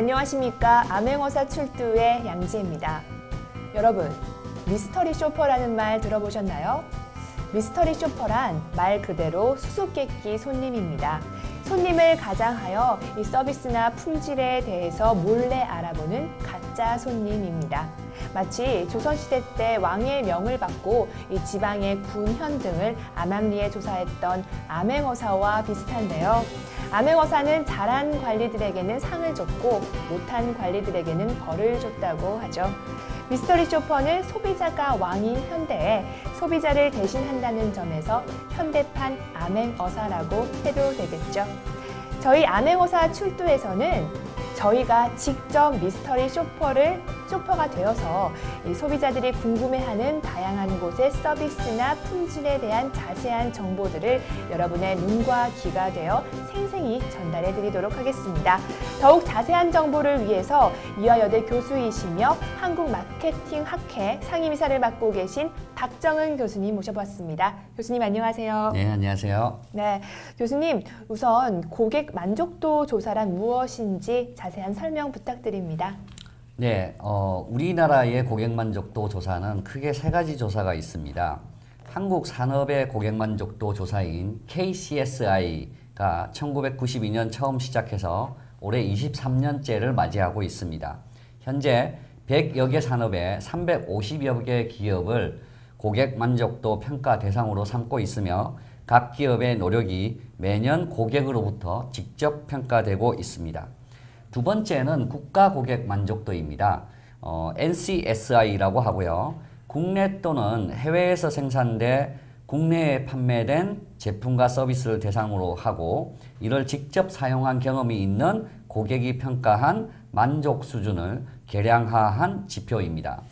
안녕하십니까. 암행어사 출두의 양지혜입니다. 여러분, 미스터리 쇼퍼라는 말 들어보셨나요? 미스터리 쇼퍼란 말 그대로 수수께끼 손님입니다. 손님을 가장하여 이 서비스나 품질에 대해서 몰래 알아보는 가짜 손님입니다. 마치 조선시대 때 왕의 명을 받고 이 지방의 군현 등을 암암리에 조사했던 암행어사와 비슷한데요. 암행어사는 잘한 관리들에게는 상을 줬고 못한 관리들에게는 벌을 줬다고 하죠. 미스터리 쇼퍼는 소비자가 왕인 현대에 소비자를 대신한다는 점에서 현대판 암행어사라고 해도 되겠죠. 저희 암행어사 출두에서는 저희가 직접 미스터리 쇼퍼가 되어서 이 소비자들이 궁금해하는 다양한 곳의 서비스나 품질에 대한 자세한 정보들을 여러분의 눈과 귀가 되어 생생히 전달해 드리도록 하겠습니다. 더욱 자세한 정보를 위해서 이화여대 교수이시며 한국마케팅학회 상임이사를 맡고 계신 박정은 교수님 모셔봤습니다. 교수님 안녕하세요. 네, 안녕하세요. 네, 교수님 우선 고객 만족도 조사란 무엇인지 자세한 설명 부탁드립니다. 네, 우리나라의 고객 만족도 조사는 크게 세 가지 조사가 있습니다. 한국 산업의 고객 만족도 조사인 KCSI가 1992년 처음 시작해서 올해 23년째를 맞이하고 있습니다. 현재 100여 개 산업의 350여 개 기업을 고객 만족도 평가 대상으로 삼고 있으며 각 기업의 노력이 매년 고객으로부터 직접 평가되고 있습니다. 두 번째는 국가 고객 만족도입니다. NCSI라고 하고요. 국내 또는 해외에서 생산돼 국내에 판매된 제품과 서비스를 대상으로 하고 이를 직접 사용한 경험이 있는 고객이 평가한 만족 수준을 계량화한 지표입니다.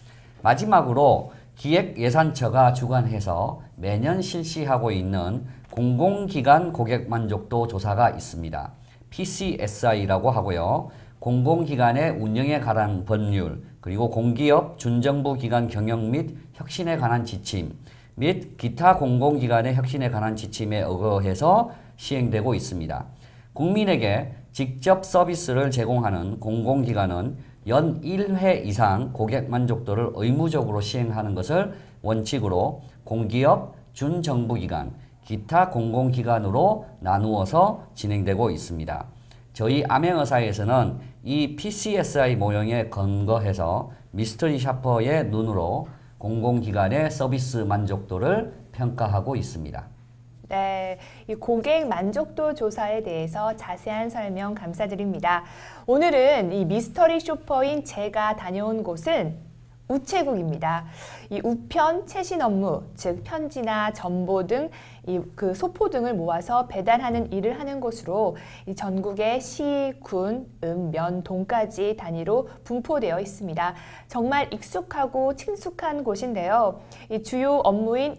마지막으로 기획예산처가 주관해서 매년 실시하고 있는 공공기관 고객 만족도 조사가 있습니다. PCSI라고 하고요. 공공기관의 운영에 관한 법률, 그리고 공기업, 준정부기관 경영 및 혁신에 관한 지침 및 기타 공공기관의 혁신에 관한 지침에 의거해서 시행되고 있습니다. 국민에게 직접 서비스를 제공하는 공공기관은 연 1회 이상 고객 만족도를 의무적으로 시행하는 것을 원칙으로 공기업, 준정부기관, 기타 공공기관으로 나누어서 진행되고 있습니다. 저희 암행어사에서는 이 PCSI 모형에 근거해서 미스터리 샤퍼의 눈으로 공공기관의 서비스 만족도를 평가하고 있습니다. 네, 이 고객 만족도 조사에 대해서 자세한 설명 감사드립니다. 오늘은 이 미스터리 쇼퍼인 제가 다녀온 곳은 우체국입니다. 이 우편 채신 업무, 즉 편지나 전보 등 그 소포 등을 모아서 배달하는 일을 하는 곳으로 이 전국의 시, 군, 면, 동까지 단위로 분포되어 있습니다. 정말 익숙하고 친숙한 곳인데요. 이 주요 업무인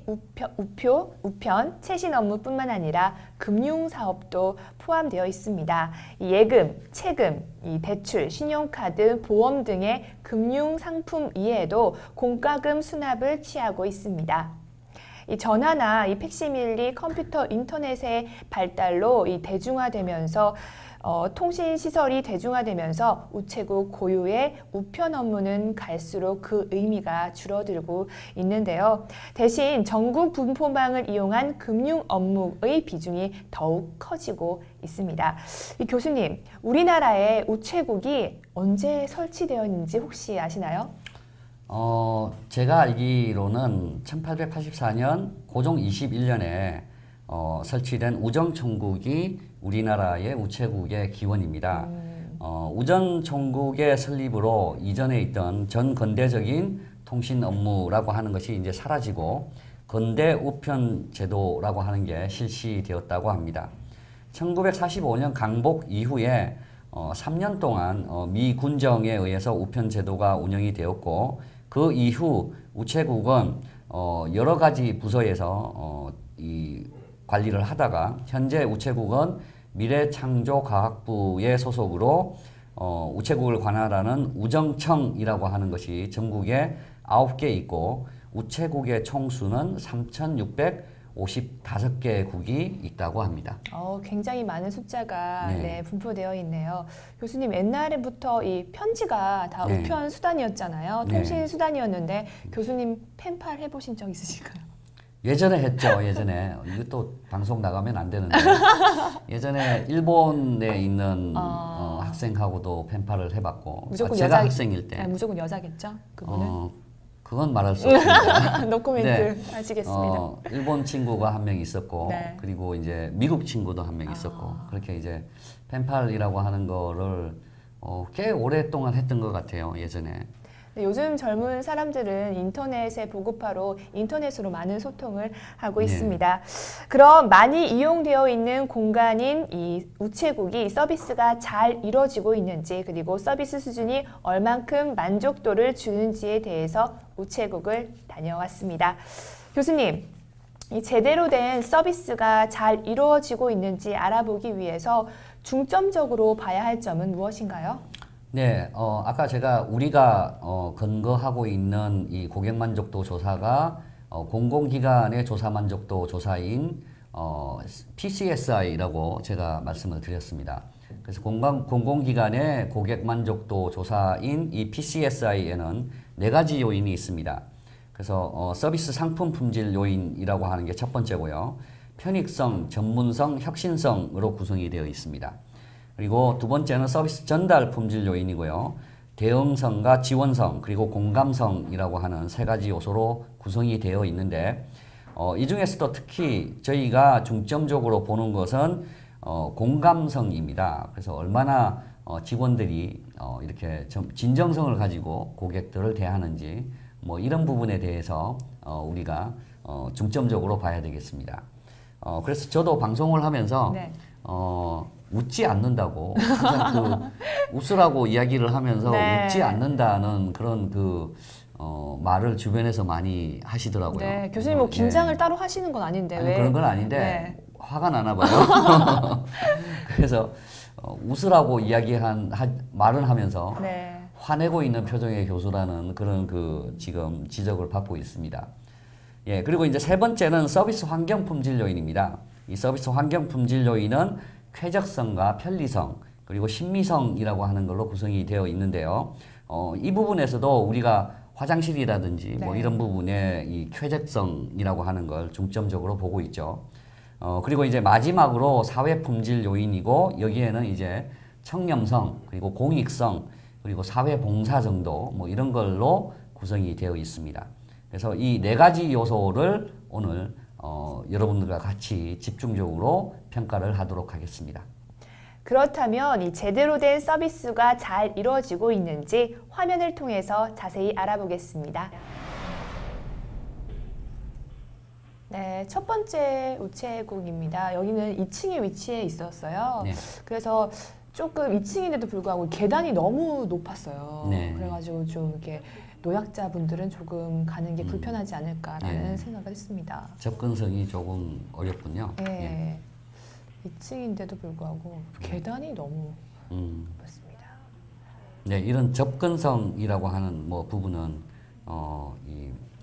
우편, 채신 업무뿐만 아니라 금융사업도 포함되어 있습니다. 이 예금, 채금, 이 대출, 신용카드, 보험 등의 금융상품 이외에도 공과금 수납을 취하고 있습니다. 이 전화나 이 팩시밀리, 컴퓨터, 인터넷의 발달로 이 대중화되면서 통신 시설이 대중화되면서 우체국 고유의 우편 업무는 갈수록 그 의미가 줄어들고 있는데요. 대신 전국 분포망을 이용한 금융 업무의 비중이 더욱 커지고 있습니다. 이 교수님, 우리나라의 우체국이 언제 설치되었는지 혹시 아시나요? 제가 알기로는 1884년 고종 21년에 설치된 우정총국이 우리나라의 우체국의 기원입니다. 우정총국의 설립으로 이전에 있던 전근대적인 통신 업무라고 하는 것이 이제 사라지고 근대 우편 제도라고 하는 게 실시되었다고 합니다. 1945년 강복 이후에 3년 동안 미 군정에 의해서 우편 제도가 운영이 되었고 그 이후 우체국은 여러 가지 부서에서 이 관리를 하다가 현재 우체국은 미래창조과학부의 소속으로 우체국을 관할하는 우정청이라고 하는 것이 전국에 9개 있고 우체국의 총수는 3,650 55개국이 있다고 합니다. 굉장히 많은 숫자가 네. 분포되어 있네요. 교수님, 옛날부터 이 편지가 다 네. 우편 수단이었잖아요. 네. 통신 수단이었는데 교수님 펜팔 해보신 적 있으실까요? 예전에 했죠. 예전에 이것도 방송 나가면 안 되는데 예전에 일본에 있는 학생하고도 펜팔을 해봤고 무조건 제가 여자, 학생일 때 무조건 여자겠죠? 그분은? 그건 말할 수 없습니다. 노코멘트 네. 하시겠습니다. 일본 친구가 한 명 있었고 네. 그리고 이제 미국 친구도 한 명 있었고 그렇게 이제 펜팔이라고 하는 거를 꽤 오랫동안 했던 것 같아요. 예전에. 요즘 젊은 사람들은 인터넷의 보급화로 인터넷으로 많은 소통을 하고 네. 있습니다. 그럼 많이 이용되어 있는 공간인 이 우체국이 서비스가 잘 이루어지고 있는지 그리고 서비스 수준이 얼만큼 만족도를 주는지에 대해서 우체국을 다녀왔습니다. 교수님, 이 제대로 된 서비스가 잘 이루어지고 있는지 알아보기 위해서 중점적으로 봐야 할 점은 무엇인가요? 네, 아까 우리가 근거하고 있는 이 고객 만족도 조사가 공공기관의 조사 만족도 조사인 PCSI라고 제가 말씀을 드렸습니다. 그래서 공공기관의 고객 만족도 조사인 이 PCSI에는 4가지 요인이 있습니다. 그래서 서비스 상품 품질 요인이라고 하는 게 첫 번째고요. 편익성, 전문성, 혁신성으로 구성이 되어 있습니다. 그리고 두 번째는 서비스 전달 품질 요인이고요. 대응성과 지원성 그리고 공감성이라고 하는 3가지 요소로 구성이 되어 있는데 이 중에서도 특히 저희가 중점적으로 보는 것은 공감성입니다. 그래서 얼마나 직원들이 이렇게 진정성을 가지고 고객들을 대하는지 뭐 이런 부분에 대해서 우리가 중점적으로 봐야 되겠습니다. 그래서 저도 방송을 하면서 네. 웃지 않는다고 항상 웃으라고 이야기를 하면서 네. 웃지 않는다는 그런 말을 주변에서 많이 하시더라고요. 네, 교수님 뭐 긴장을 예. 따로 하시는 건 아닌데 아니, 왜? 그런 건 아닌데 네. 화가 나나 봐요. 그래서 웃으라고 말을 하면서 네. 화내고 있는 표정의 교수라는 그런 지금 지적을 받고 있습니다. 예, 그리고 이제 3번째는 서비스 환경 품질 요인입니다. 이 서비스 환경 품질 요인은 쾌적성과 편리성 그리고 신미성이라고 하는 걸로 구성이 되어 있는데요. 이 부분에서도 우리가 화장실이라든지 뭐 네. 이런 부분에 이 쾌적성이라고 하는 걸 중점적으로 보고 있죠. 그리고 이제 마지막으로 사회 품질 요인이고 여기에는 이제 청렴성 그리고 공익성 그리고 사회 봉사 정도 뭐 이런 걸로 구성이 되어 있습니다. 그래서 이 4가지 요소를 오늘 여러분들과 같이 집중적으로 평가를 하도록 하겠습니다. 그렇다면 이 제대로 된 서비스가 잘 이루어지고 있는지 화면을 통해서 자세히 알아보겠습니다. 네, 첫 번째 우체국입니다. 여기는 2층에 위치해 있었어요. 네. 그래서 조금 2층인데도 불구하고 계단이 너무 높았어요. 네. 그래가지고 좀 이렇게 노약자분들은 조금 가는 게 불편하지 않을까라는 네. 생각을 했습니다. 접근성이 조금 어렵군요. 네. 2층인데도 불구하고 계단이 너무 음. 높았습니다. 네, 이런 접근성이라고 하는 부분은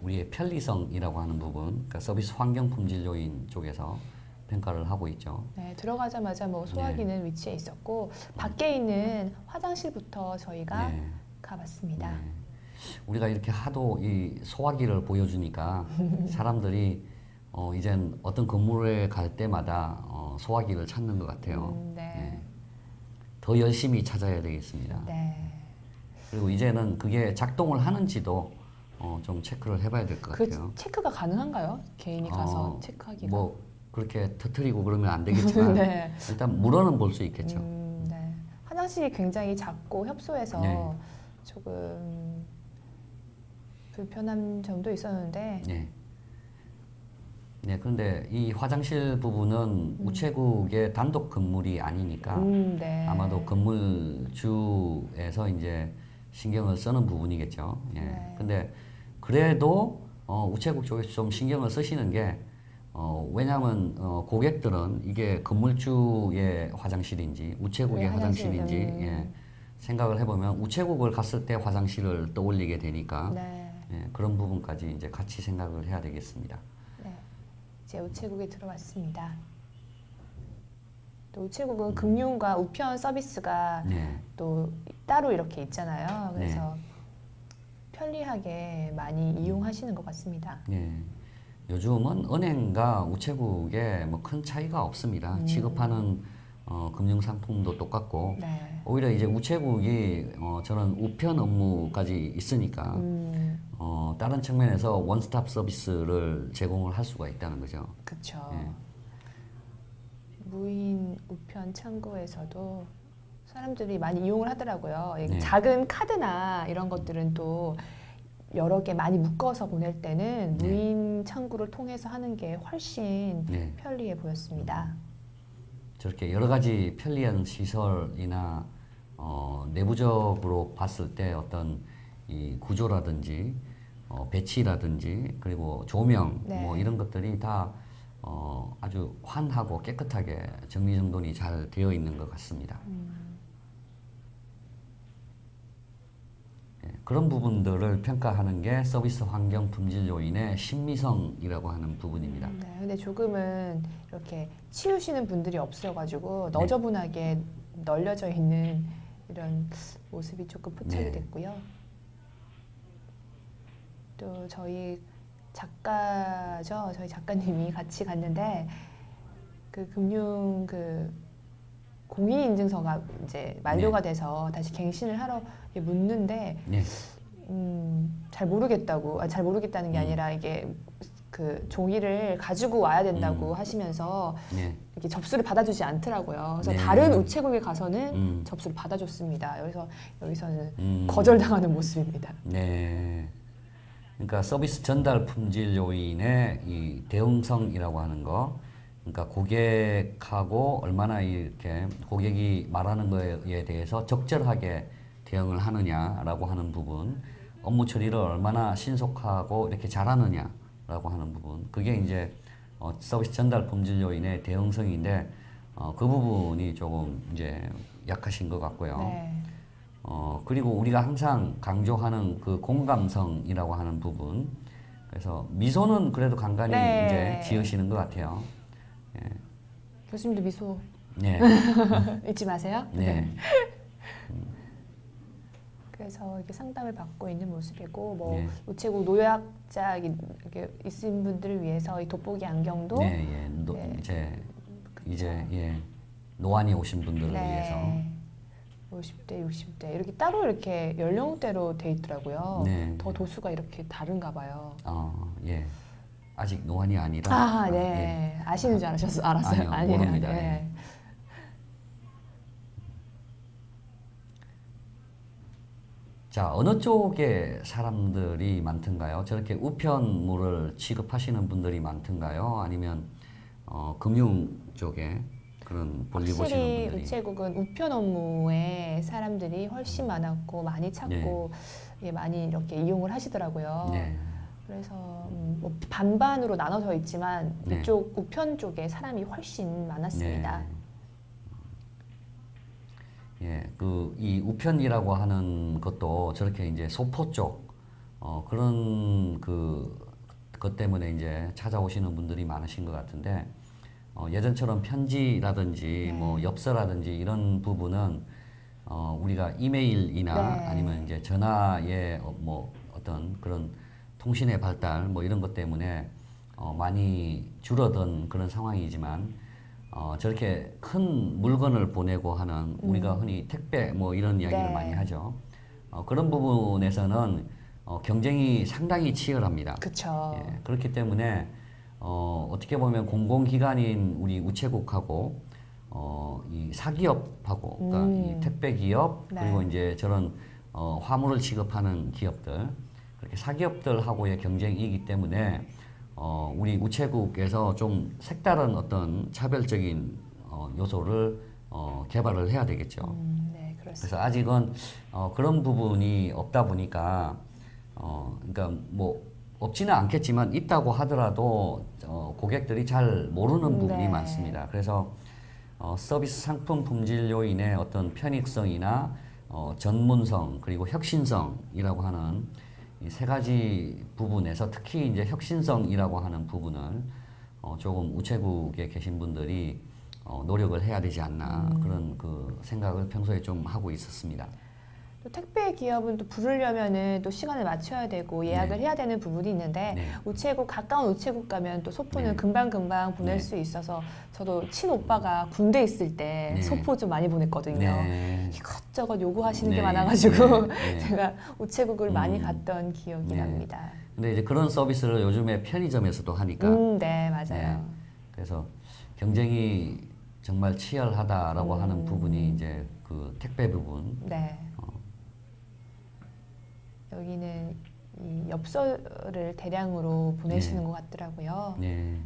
우리의 편리성이라고 하는 부분, 그러니까 서비스 환경 품질 요인 쪽에서 평가를 하고 있죠. 네, 들어가자마자 뭐 소화기는 위치해 있었고 밖에 있는 화장실부터 저희가 네. 가봤습니다. 네. 우리가 이렇게 하도 이 소화기를 보여주니까 사람들이 이젠 어떤 건물에 갈 때마다 소화기를 찾는 것 같아요. 네. 네. 더 열심히 찾아야 되겠습니다. 네. 그리고 이제는 그게 작동을 하는지도 좀 체크를 해봐야 될 것 같아요. 체크가 가능한가요? 개인이 가서 체크하기가? 뭐 그렇게 터트리고 그러면 안 되겠지만 네. 일단 물어는 볼 수 있겠죠. 네. 화장실이 굉장히 작고 협소해서 네. 조금 불편한 점도 있었는데 네. 네, 그런데 이 화장실 부분은 우체국의 단독 건물이 아니니까 네. 아마도 건물주에서 이제 신경을 쓰는 부분이겠죠. 예. 네. 근데 그래도 우체국 쪽에서 좀 신경을 쓰시는 게 왜냐하면 고객들은 이게 건물주의 화장실인지 우체국의 화장실인지 예, 생각을 해보면 우체국을 갔을 때 화장실을 떠올리게 되니까 네. 예, 그런 부분까지 이제 같이 생각을 해야 되겠습니다. 네. 이제 우체국에 들어왔습니다. 또 우체국은 금융과 우편 서비스가 네. 또 따로 이렇게 있잖아요. 그래서 편리하게 많이 이용하시는 것 같습니다. 예. 요즘은 은행과 우체국에 뭐 큰 차이가 없습니다. 취급하는 금융 상품도 똑같고 네. 오히려 이제 우체국이 저는 우편 업무까지 있으니까 다른 측면에서 원스톱 서비스를 제공을 할 수가 있다는 거죠. 그렇죠. 예. 무인 우편 창고에서도 사람들이 많이 이용을 하더라고요. 이 네. 작은 카드나 이런 것들은 또 여러 개 많이 묶어서 보낼 때는 네. 무인 창구를 통해서 하는 게 훨씬 네. 편리해 보였습니다. 저렇게 여러 가지 편리한 시설이나 내부적으로 봤을 때 어떤 이 구조라든지 배치라든지 그리고 조명 네. 뭐 이런 것들이 다 아주 환하고 깨끗하게 정리정돈이 잘 되어 있는 것 같습니다. 예, 그런 부분들을 평가하는 게 서비스 환경 품질 요인의 신미성이라고 하는 부분입니다. 네, 근데 조금은 이렇게 치우시는 분들이 없어가지고 너저분하게 널려져 있는 이런 모습이 조금 포착이 네. 됐고요. 또 저희 작가죠, 저희 작가님이 같이 갔는데 그 금융 그 공인인증서가 이제 만료가 돼서 다시 갱신을 하러 묻는데 네. 잘 모르겠다고, 잘 모르겠다는 게 아니라 이게 그 종이를 가지고 와야 된다고 하시면서 네. 이렇게 접수를 받아주지 않더라고요. 그래서 네. 다른 우체국에 가서는 음. 접수를 받아줬습니다. 여기서는 음. 거절당하는 모습입니다. 네. 그러니까 서비스 전달 품질 요인의 이 대응성이라고 하는 거, 그러니까 고객하고 얼마나 이렇게 고객이 말하는 거에 대해서 적절하게 대응을 하느냐라고 하는 부분, 업무 처리를 얼마나 신속하고 이렇게 잘하느냐라고 하는 부분, 그게 이제 서비스 전달 품질 요인의 대응성인데 그 부분이 조금 이제 약하신 것 같고요. 네. 그리고 우리가 항상 강조하는 그 공감성이라고 하는 부분. 그래서 미소는 그래도 간간히 네. 이제 지으시는 것 같아요. 교수님도 미소 네. 잊지 마세요. 네. 그래서 이렇게 상담을 받고 있는 모습이고 뭐 네. 우체국 노약자 이렇게 있으신 분들을 위해서 이 돋보기 안경도 네, 예. 네. 이제 예. 노안이 오신 분들을 위해서. 50대, 60대 이렇게 따로 이렇게 연령대로 돼 있더라고요. 네. 더 도수가 이렇게 다른가 봐요. 예. 아직 노안이 아니라. 아, 예. 네. 아시는 줄 알았어요. 아니요, 모릅니다. 네. 자, 어느 쪽에 사람들이 많던가요? 저렇게 우편물을 취급하시는 분들이 많던가요? 아니면 금융 쪽에 그런 볼일 보시는 확실히 분들이? 우체국은 우편 업무에 사람들이 훨씬 많았고 많이 찾고 예, 많이 이렇게 이용을 하시더라고요. 네. 그래서 뭐 반반으로 나눠져 있지만 네. 이쪽 우편 쪽에 사람이 훨씬 많았습니다. 예, 이 우편이라고 하는 것도 저렇게 이제 소포 쪽, 그런 것 때문에 이제 찾아오시는 분들이 많으신 것 같은데, 예전처럼 편지라든지 뭐 엽서라든지 이런 부분은, 우리가 이메일이나 아니면 이제 전화의 뭐 어떤 그런 통신의 발달 뭐 이런 것 때문에, 많이 줄어든 그런 상황이지만, 저렇게 큰 물건을 보내고 하는 우리가 흔히 택배 뭐 이런 이야기를 많이 하죠. 그런 부분에서는 경쟁이 상당히 치열합니다. 그렇죠. 예, 그렇기 때문에 어떻게 보면 공공기관인 우리 우체국하고 이 사기업하고 그러니까 이 택배 기업 그리고 이제 저런 화물을 취급하는 기업들 그렇게 사기업들하고의 경쟁이기 때문에 우리 우체국에서 좀 색다른 어떤 차별적인 요소를 개발을 해야 되겠죠. 네, 그렇습니다. 그래서 아직은 그런 부분이 없다 보니까 그러니까 뭐 없지는 않겠지만 있다고 하더라도 고객들이 잘 모르는 부분이 많습니다. 그래서 서비스 상품 품질 요인의 어떤 편익성이나 전문성 그리고 혁신성이라고 하는 이 세 가지 부분에서 특히 이제 혁신성이라고 하는 부분을 조금 우체국에 계신 분들이 노력을 해야 되지 않나 그런 그 생각을 평소에 좀 하고 있었습니다. 또 택배 기업은 또 부르려면은 또 시간을 맞춰야 되고 예약을 네. 해야 되는 부분이 있는데 네. 우체국 가까운 우체국 가면 또 소포는 네. 금방금방 보낼 네. 수 있어서 저도 친오빠가 군대 있을 때 네. 소포 좀 많이 보냈거든요. 네. 이것저것 요구하시는 게 네. 많아가지고 네. 네. 제가 우체국을 많이 음. 갔던 기억이 네. 납니다. 근데 이제 그런 서비스를 요즘에 편의점에서도 하니까 네, 맞아요. 네. 그래서 경쟁이 정말 치열하다라고 하는 부분이 이제 그 택배 부분. 네. 여기는 이 엽서를 대량으로 보내시는 것 같더라고요. 네.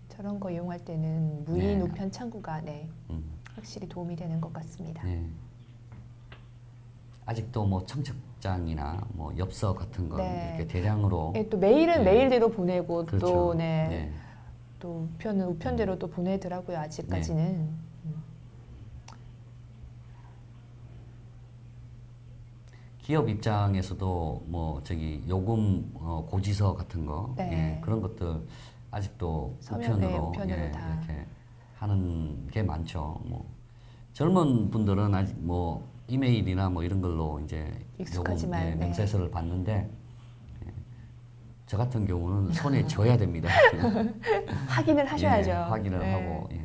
저런 거 이용할 때는 무인 네. 우편 창구가 음. 확실히 도움이 되는 것 같습니다. 네. 아직도 뭐 청첩장이나 뭐 엽서 같은 걸 네. 이렇게 대량으로 또 메일은 네. 메일대로 보내고 그렇죠. 또 네. 또 우편은 우편대로 또 보내더라고요. 아직까지는. 기업 입장에서도 뭐 저기 요금 고지서 같은 거 네. 예, 그런 것들 아직도 서면, 네, 우편으로, 우편으로 예, 다. 이렇게 하는 게 많죠. 뭐 젊은 분들은 아직 뭐 이메일이나 뭐 이런 걸로 이제 익숙하지만, 요금, 네. 명세서를 받는데 예, 저 같은 경우는 손에 쥐어야 됩니다. 확인을 하셔야죠. 예, 확인을 네. 하고 예.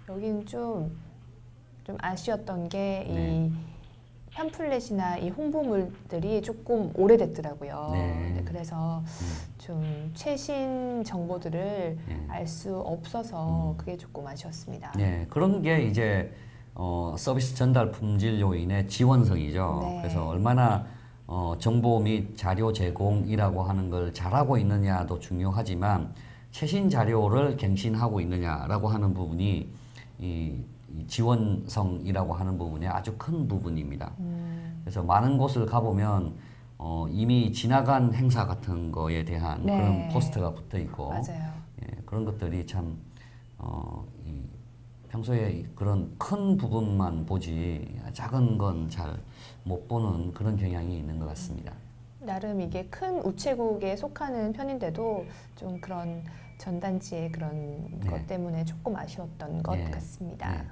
여기는 좀 아쉬웠던 게 네. 이 팜플렛이나 이 홍보물들이 조금 오래됐더라고요. 네. 그래서 좀 최신 정보들을 네. 알 수 없어서 그게 조금 아쉬웠습니다. 네, 그런 게 이제 서비스 전달 품질 요인의 지원성이죠. 네. 그래서 얼마나 정보 및 자료 제공이라고 하는 걸 잘하고 있느냐도 중요하지만 최신 자료를 갱신하고 있느냐라고 하는 부분이 이 지원성이라고 하는 부분의 아주 큰 부분입니다. 그래서 많은 곳을 가보면 이미 지나간 행사 같은 거에 대한 네. 그런 포스터가 붙어 있고 맞아요. 예, 그런 것들이 참 평소에 그런 큰 부분만 보지 작은 건 잘 못 보는 그런 경향이 있는 것 같습니다. 나름 이게 큰 우체국에 속하는 편인데도 좀 그런 전단지의 그런 네. 것 때문에 조금 아쉬웠던 것 네. 같습니다. 네.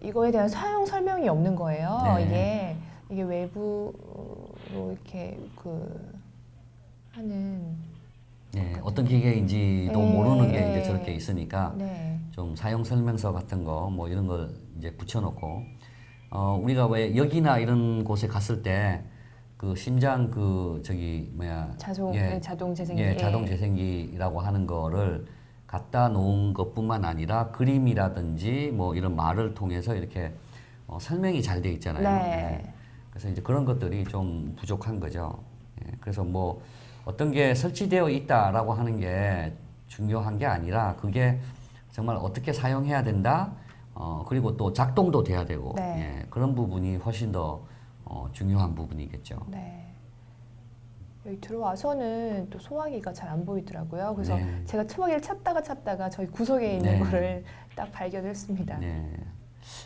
이거에 대한 사용 설명이 없는 거예요. 네. 이게 외부로 이렇게 하는. 네, 어떤 기계인지도 네, 모르는 게 네. 이제 저렇게 있으니까 네. 좀 사용 설명서 같은 거 뭐 이런 걸 이제 붙여놓고 우리가 왜 여기나 이런 곳에 갔을 때 그 심장 저기 뭐야 자동 재생기. 예, 자동 재생기라고 하는 거를 갖다 놓은 것뿐만 아니라 그림이라든지 뭐 이런 말을 통해서 이렇게 설명이 잘 돼 있잖아요. 네. 예. 그래서 이제 그런 것들이 좀 부족한 거죠. 예. 그래서 뭐 어떤 게 설치되어 있다라고 하는 게 중요한 게 아니라 그게 정말 어떻게 사용해야 된다. 그리고 또 작동도 돼야 되고 네. 예. 그런 부분이 훨씬 더 중요한 부분이겠죠. 네. 여기 들어와서는 또 소화기가 잘 안 보이더라고요. 그래서 네. 제가 소화기를 찾다가 저희 구석에 있는 네. 거를 딱 발견했습니다. 네.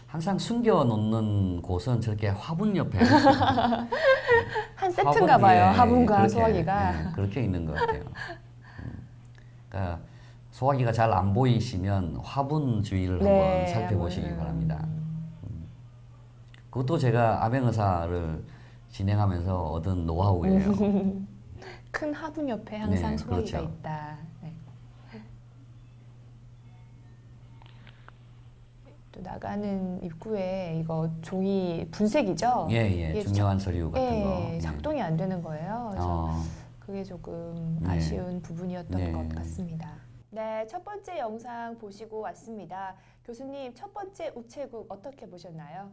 항상 숨겨 놓는 곳은 저렇게 화분 옆에 한 세트인가 봐요. 화분과 그렇게, 소화기가. 예, 그렇게 있는 것 같아요. 그러니까 소화기가 잘 안 보이시면 화분 주위를 네, 한번 살펴보시기 한번, 바랍니다. 그것도 제가 암행의사를 진행하면서 얻은 노하우예요. 큰 화분 옆에 항상 네, 소화기가 그렇죠. 있다. 네. 또 나가는 입구에 이거 종이 분쇄기죠? 예, 예, 이게 중요한 서류 같은 거. 예. 작동이 안 되는 거예요. 그래서 어, 그게 조금 네. 아쉬운 부분이었던 네. 것 같습니다. 네, 첫 번째 영상 보시고 왔습니다. 교수님, 첫 번째 우체국 어떻게 보셨나요?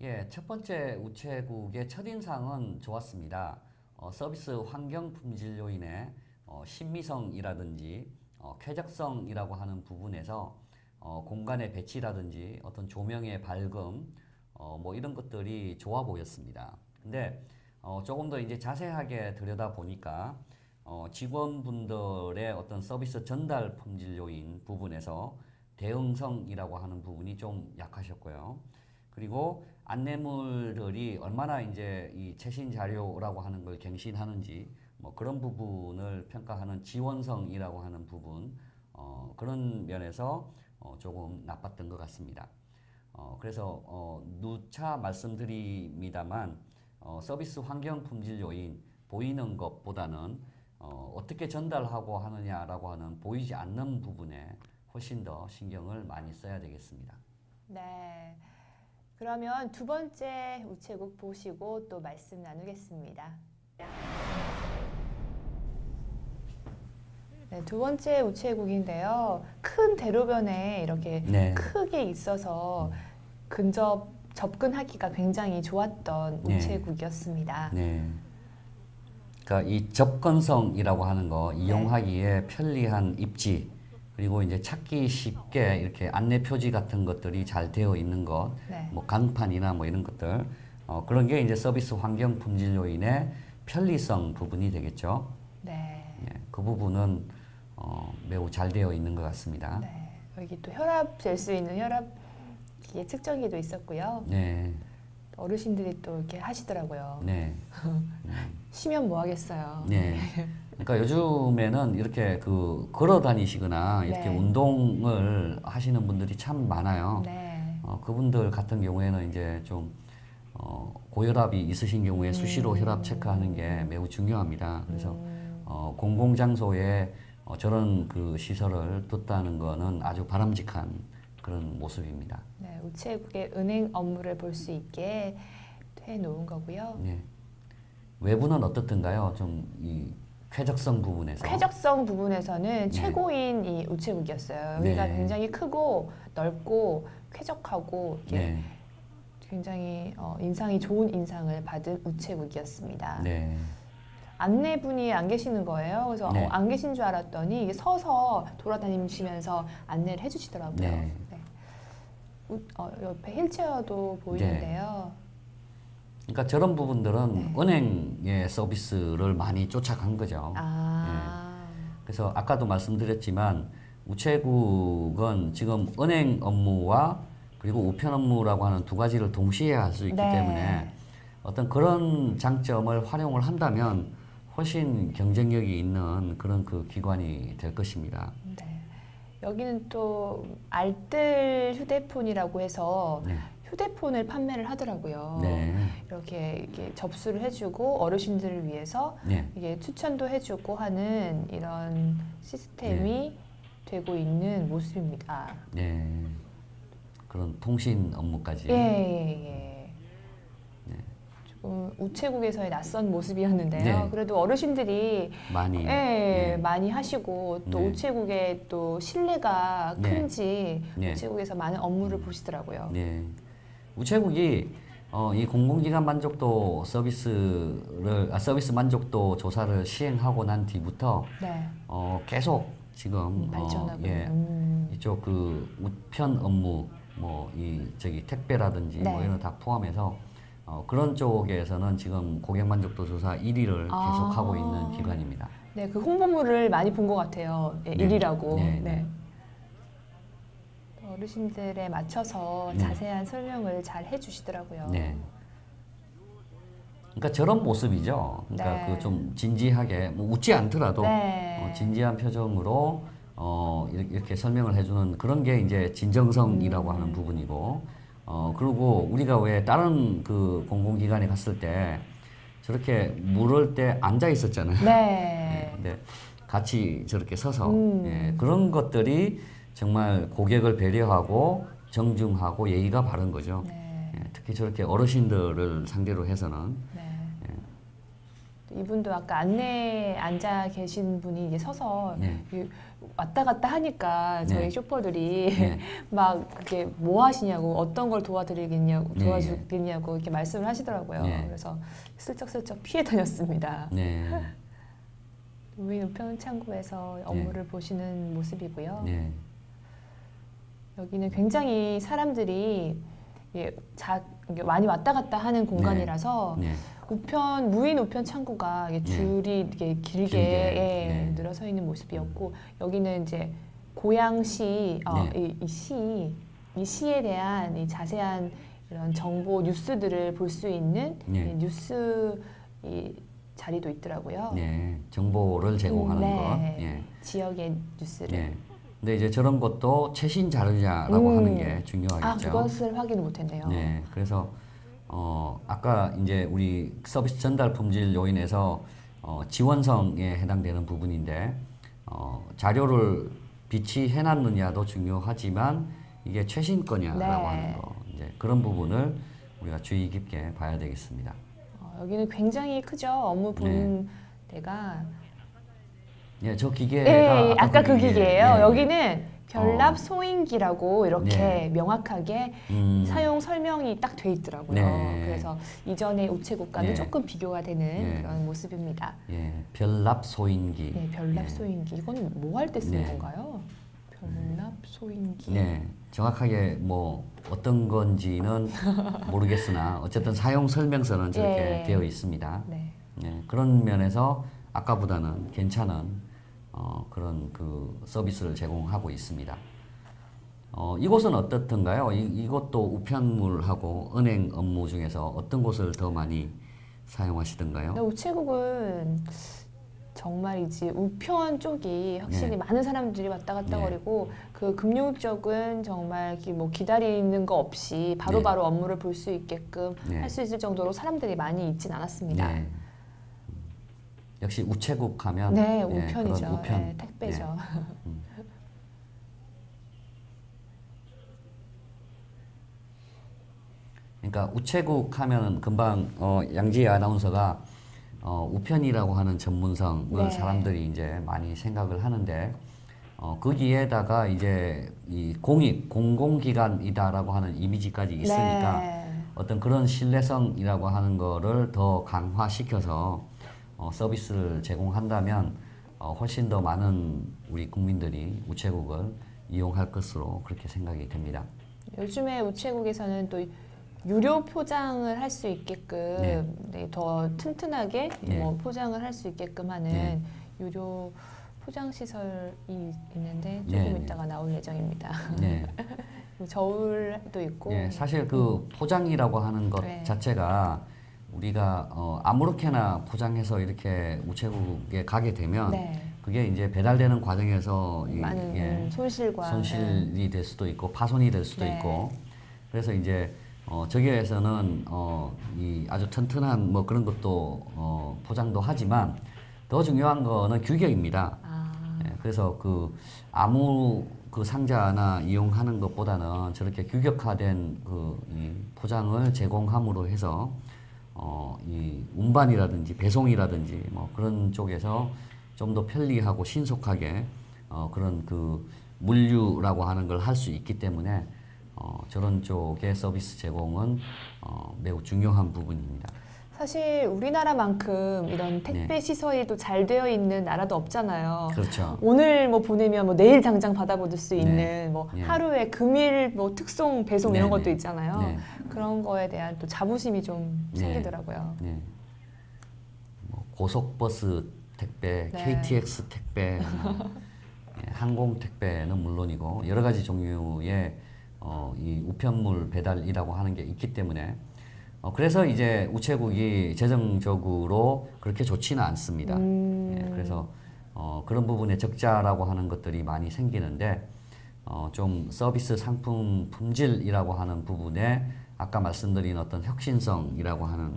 예, 첫 번째 우체국의 첫인상은 좋았습니다. 서비스 환경 품질 요인의 신미성이라든지 쾌적성이라고 하는 부분에서 공간의 배치라든지 어떤 조명의 밝음 뭐 이런 것들이 좋아 보였습니다. 근데 조금 더 이제 자세하게 들여다 보니까 직원분들의 어떤 서비스 전달 품질 요인 부분에서 대응성이라고 하는 부분이 좀 약하셨고요. 그리고 안내물들이 얼마나 이제 이 최신 자료라고 하는 걸 갱신하는지 뭐 그런 부분을 평가하는 지원성이라고 하는 부분 그런 면에서 조금 나빴던 것 같습니다. 그래서 누차 말씀드립니다만 서비스 환경 품질 요인 보이는 것보다는 어떻게 전달하고 하느냐라고 하는 보이지 않는 부분에 훨씬 더 신경을 많이 써야 되겠습니다. 네. 그러면 두 번째 우체국 보시고 또 말씀 나누겠습니다. 네, 두 번째 우체국인데요. 큰 대로변에 이렇게 네. 크게 있어서 접근하기가 굉장히 좋았던 네. 우체국이었습니다. 네. 그러니까 이 접근성이라고 하는 거 이용하기에 편리한 입지 그리고 이제 찾기 쉽게 이렇게 안내 표지 같은 것들이 잘 되어 있는 것, 네. 뭐 강판이나 뭐 이런 것들 그런 게 이제 서비스 환경 품질 요인의 편리성 부분이 되겠죠. 네. 예, 그 부분은 매우 잘 되어 있는 것 같습니다. 네. 여기 또 혈압 잴 수 있는 혈압 기계 측정기도 있었고요. 네, 어르신들이 또 이렇게 하시더라고요. 네, 쉬면 뭐 하겠어요. 네. 그러니까 요즘에는 이렇게 걸어 다니시거나 이렇게 네. 운동을 하시는 분들이 참 많아요. 네. 그분들 같은 경우에는 이제 좀 고혈압이 있으신 경우에 수시로 혈압 체크하는 게 매우 중요합니다. 그래서 공공장소에 저런 그 시설을 뒀다는 거는 아주 바람직한 그런 모습입니다. 네, 우체국의 은행 업무를 볼 수 있게 해놓은 거고요. 네. 외부는 어떻든가요? 좀 이 쾌적성 부분에서. 쾌적성 부분에서는 네. 최고인 이 우체국이었어요. 여기가 네. 굉장히 크고 넓고 쾌적하고 이렇게 네. 굉장히 인상이 좋은 인상을 받은 우체국이었습니다. 네. 안내분이 안 계시는 거예요. 그래서 네. 안 계신 줄 알았더니 이게 서서 돌아다니시면서 안내를 해주시더라고요. 네. 네. 옆에 휠체어도 보이는데요. 그러니까 저런 부분들은 네. 은행의 서비스를 많이 쫓아간 거죠. 그래서 아까도 말씀드렸지만 우체국은 지금 은행 업무와 그리고 우편 업무라고 하는 두 가지를 동시에 할 수 있기 네. 때문에 어떤 그런 장점을 활용을 한다면 훨씬 경쟁력이 있는 그런 그 기관이 될 것입니다. 네. 여기는 또 알뜰 휴대폰이라고 해서 네. 휴대폰을 판매를 하더라고요. 네. 이렇게 접수를 해주고 어르신들을 위해서 네. 이게 추천도 해주고 하는 이런 시스템이 되고 있는 모습입니다. 네. 그런 통신 업무까지. 예, 예, 예. 조금 우체국에서의 낯선 모습이었는데요. 네. 그래도 어르신들이 많이. 예, 예. 많이 하시고 또 네. 우체국의 또 신뢰가 네. 큰지 네. 우체국에서 많은 업무를 보시더라고요. 네. 우체국이 이 공공기관 만족도 서비스 만족도 조사를 시행하고 난 뒤부터 네. 계속 지금 발전하고 예, 이쪽 그 우편 업무 택배라든지 네. 뭐 이런 거 다 포함해서 그런 쪽에서는 지금 고객 만족도 조사 1위를 계속하고 있는 기관입니다. 네, 그 홍보물을 많이 본 것 같아요. 네, 네. 1위라고. 네, 네. 어르신들에 맞춰서 네. 자세한 설명을 잘 해주시더라고요. 네. 그러니까 저런 모습이죠. 그러니까 네. 그 좀 진지하게 뭐 웃지 않더라도 네. 진지한 표정으로 이렇게 설명을 해주는 그런 게 이제 진정성이라고 하는 부분이고 그리고 우리가 왜 다른 그 공공기관에 갔을 때 저렇게 물을 때 앉아 있었잖아요. 네. 근데 같이 저렇게 서서 음. 그런 것들이 정말 고객을 배려하고 정중하고 예의가 바른 거죠. 네. 특히 저렇게 어르신들을 상대로 해서는 네. 이분도 아까 안내에 앉아 계신 분이 이제 서서 네. 왔다 갔다 하니까 저희 네. 쇼퍼들이 네. 막 그게 뭐 하시냐고 어떤 걸 도와드리겠냐고 네. 도와주겠냐고 이렇게 말씀을 하시더라고요. 네. 그래서 슬쩍슬쩍 피해 다녔습니다. 네. 우인 우편 창구에서 업무를 보시는 모습이고요. 네. 여기는 굉장히 사람들이 이게 많이 왔다 갔다 하는 공간이라서 네. 무인 우편 창구가 이게 줄이 이렇게 길게 네. 늘어서 있는 모습이었고 여기는 이제 고양시 네. 이 시에 대한 이 자세한 이런 정보 뉴스들을 볼 수 있는 네. 이 뉴스 이 자리도 있더라고요. 네, 정보를 제공하는 네. 것. 예. 지역의 뉴스를. 네. 근데 이제 저런 것도 최신 자료냐라고 하는 게 중요하겠죠. 그것을 확인을 못했네요. 네, 그래서 아까 이제 우리 서비스 전달 품질 요인에서 지원성에 해당되는 부분인데 자료를 비치해놨느냐도 중요하지만 이게 최신 거냐라고 네. 하는 거 이제 그런 부분을 우리가 주의 깊게 봐야 되겠습니다. 여기는 굉장히 크죠. 업무 보는 데가. 예, 저 기계가 예, 아까 그 기계예요. 예, 예. 여기는 결납 소인기라고 이렇게 네. 명확하게 사용 설명이 딱 돼 있더라고요. 네. 그래서 이전의 우체국과는 네. 조금 비교가 되는 네. 그런 모습입니다. 예, 별납 소인기. 네, 별납 소인기. 이거는 뭐 할 때 쓰는 네. 건가요? 별납 소인기. 네, 정확하게 뭐 어떤 건지는 모르겠으나 어쨌든 사용 설명서는 저렇게 예. 되어 있습니다. 네. 네, 그런 면에서 아까보다는 괜찮은 그런 그 서비스를 제공하고 있습니다. 이곳은 어떻던가요? 이것도 우편물하고 은행 업무 중에서 어떤 곳을 더 많이 사용하시던가요? 우체국은 정말이지 우편 쪽이 확실히 네. 많은 사람들이 왔다 갔다 네. 거리고 그 금융 쪽은 정말 뭐 기다리는 거 없이 바로바로 업무를 볼 수 있게끔 네. 할 수 있을 정도로 사람들이 많이 있진 않았습니다. 네. 역시 우체국 하면 네, 예, 우편이죠. 그런 우편. 네, 택배죠. 그러니까 우체국 하면 금방 양지혜 아나운서가 우편이라고 하는 전문성을 네. 사람들이 이제 많이 생각을 하는데 거기에다가 이제 이 공공기관이다라고 하는 이미지까지 있으니까 네. 어떤 그런 신뢰성이라고 하는 거를 더 강화시켜서 서비스를 제공한다면 훨씬 더 많은 우리 국민들이 우체국을 이용할 것으로 그렇게 생각이 됩니다. 요즘에 우체국에서는 또 유료 포장을 할 수 있게끔 네. 네, 더 튼튼하게 네. 뭐 포장을 할 수 있게끔 하는 네. 유료 포장 시설이 있는데 조금 네, 네. 이따가 나올 예정입니다. 네. 저울도 있고. 네, 사실 그 포장이라고 하는 것 네. 자체가 우리가 아무렇게나 포장해서 이렇게 우체국에 가게 되면 네. 그게 이제 배달되는 과정에서 많은 손실과 손실이 될 수도 있고 파손이 될 수도 네. 있고 그래서 이제 저기에서는 이 아주 튼튼한 뭐 그런 것도 포장도 하지만 더 중요한 거는 규격입니다. 예, 그래서 그 아무 그 상자나 이용하는 것보다는 저렇게 규격화된 이 포장을 제공함으로 해서 이 운반이라든지 배송이라든지 뭐 그런 쪽에서 좀 더 편리하고 신속하게 그런 그 물류라고 하는 걸 할 수 있기 때문에 저런 쪽의 서비스 제공은 매우 중요한 부분입니다. 사실 우리나라만큼 이런 택배 시설이 또 잘 되어 있는 나라도 없잖아요. 그렇죠. 오늘 뭐 보내면 뭐 내일 당장 받아볼 수 있는 네. 뭐 네. 하루에 금일 뭐 특송 배송 이런 네, 것도 네. 있잖아요. 네. 그런 거에 대한 또 자부심이 좀 네. 생기더라고요. 네. 뭐 고속버스 택배, 네. KTX 택배, 항공 택배는 물론이고 여러 가지 종류의 이 우편물 배달이라고 하는 게 있기 때문에 그래서 이제 우체국이 재정적으로 그렇게 좋지는 않습니다. 예, 그래서 그런 부분에 적자라고 하는 것들이 많이 생기는데 좀 서비스 상품 품질이라고 하는 부분에 아까 말씀드린 어떤 혁신성이라고 하는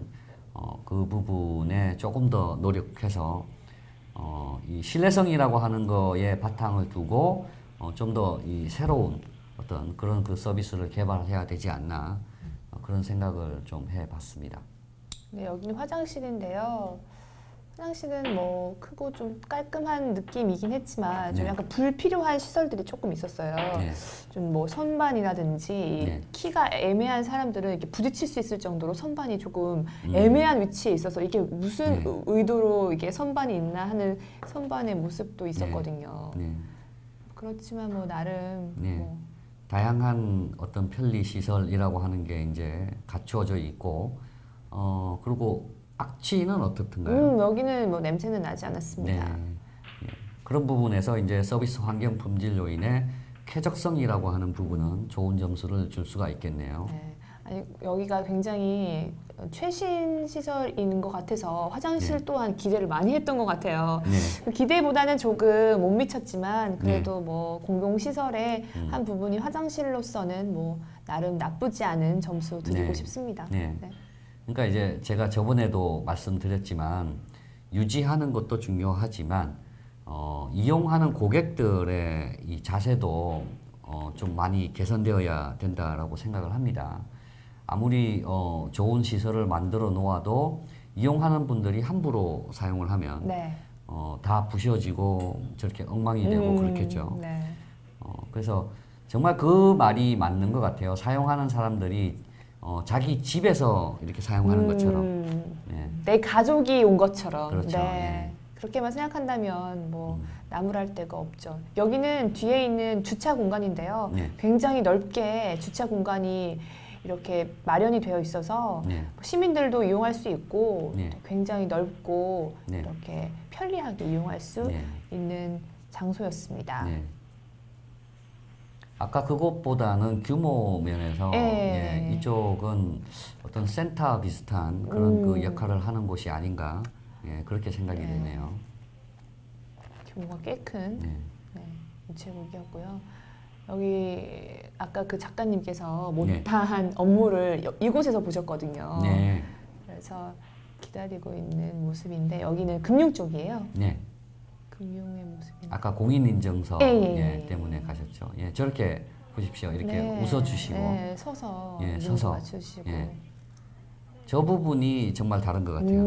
그 부분에 조금 더 노력해서 이 신뢰성이라고 하는 거에 바탕을 두고 좀 더 이 새로운 어떤 그런 그 서비스를 개발해야 되지 않나 그런 생각을 좀 해봤습니다. 네, 여기는 화장실인데요. 화장실은 뭐 크고 좀 깔끔한 느낌이긴 했지만 좀 네. 약간 불필요한 시설들이 조금 있었어요. 네. 좀 뭐 선반이라든지 네. 키가 애매한 사람들은 이렇게 부딪힐 수 있을 정도로 선반이 조금 애매한 위치에 있어서 이게 무슨 네. 의도로 이게 선반이 있나 하는 선반의 모습도 있었거든요. 네. 그렇지만 뭐 나름 네. 뭐 다양한 어떤 편리 시설이라고 하는 게 이제 갖추어져 있고 그리고 악취는 어떻든가요? 여기는 뭐 냄새는 나지 않았습니다. 예. 그런 부분에서 이제 서비스 환경 품질 요인의 쾌적성이라고 하는 부분은 좋은 점수를 줄 수가 있겠네요. 네. 아니, 여기가 굉장히 최신 시설인 것 같아서 화장실 네. 또한 기대를 많이 했던 것 같아요. 네. 그 기대보다는 조금 못 미쳤지만 그래도 뭐 공공 시설의 한 부분이 화장실로서는 뭐 나름 나쁘지 않은 점수 드리고 네. 싶습니다. 네. 네. 그러니까 이제 제가 저번에도 말씀드렸지만 유지하는 것도 중요하지만 이용하는 고객들의 이 자세도 좀 많이 개선되어야 된다라고 생각을 합니다. 아무리 좋은 시설을 만들어 놓아도 이용하는 분들이 함부로 사용을 하면 네. 다 부셔지고 저렇게 엉망이 되고 그렇겠죠. 네. 그래서 정말 그 말이 맞는 것 같아요. 사용하는 사람들이 자기 집에서 이렇게 사용하는 것처럼. 네. 내 가족이 온 것처럼. 그렇죠. 네. 예. 그렇게만 생각한다면 뭐 나무랄 데가 없죠. 여기는 뒤에 있는 주차 공간인데요. 네. 굉장히 넓게 주차 공간이 이렇게 마련이 되어 있어서 네. 시민들도 이용할 수 있고 네. 또 굉장히 넓고 네. 이렇게 편리하게 이용할 수 네. 있는 장소였습니다. 네. 아까 그것보다는 규모 면에서 예. 이쪽은 어떤 센터 비슷한 그런 그 역할을 하는 곳이 아닌가 그렇게 생각이 네. 되네요. 규모가 꽤 큰 네. 우체국이었고요. 여기 아까 그 작가님께서 못한 업무를 이곳에서 보셨거든요. 네. 그래서 기다리고 있는 모습인데 여기는 금융 쪽이에요. 네. 금융의 모습인데. 아까 공인인증서 예. 때문에 가셨죠. 저렇게 보십시오. 이렇게 네. 웃어주시고 네, 서서 서서. 맞추시고. 저 부분이 정말 다른 것 같아요.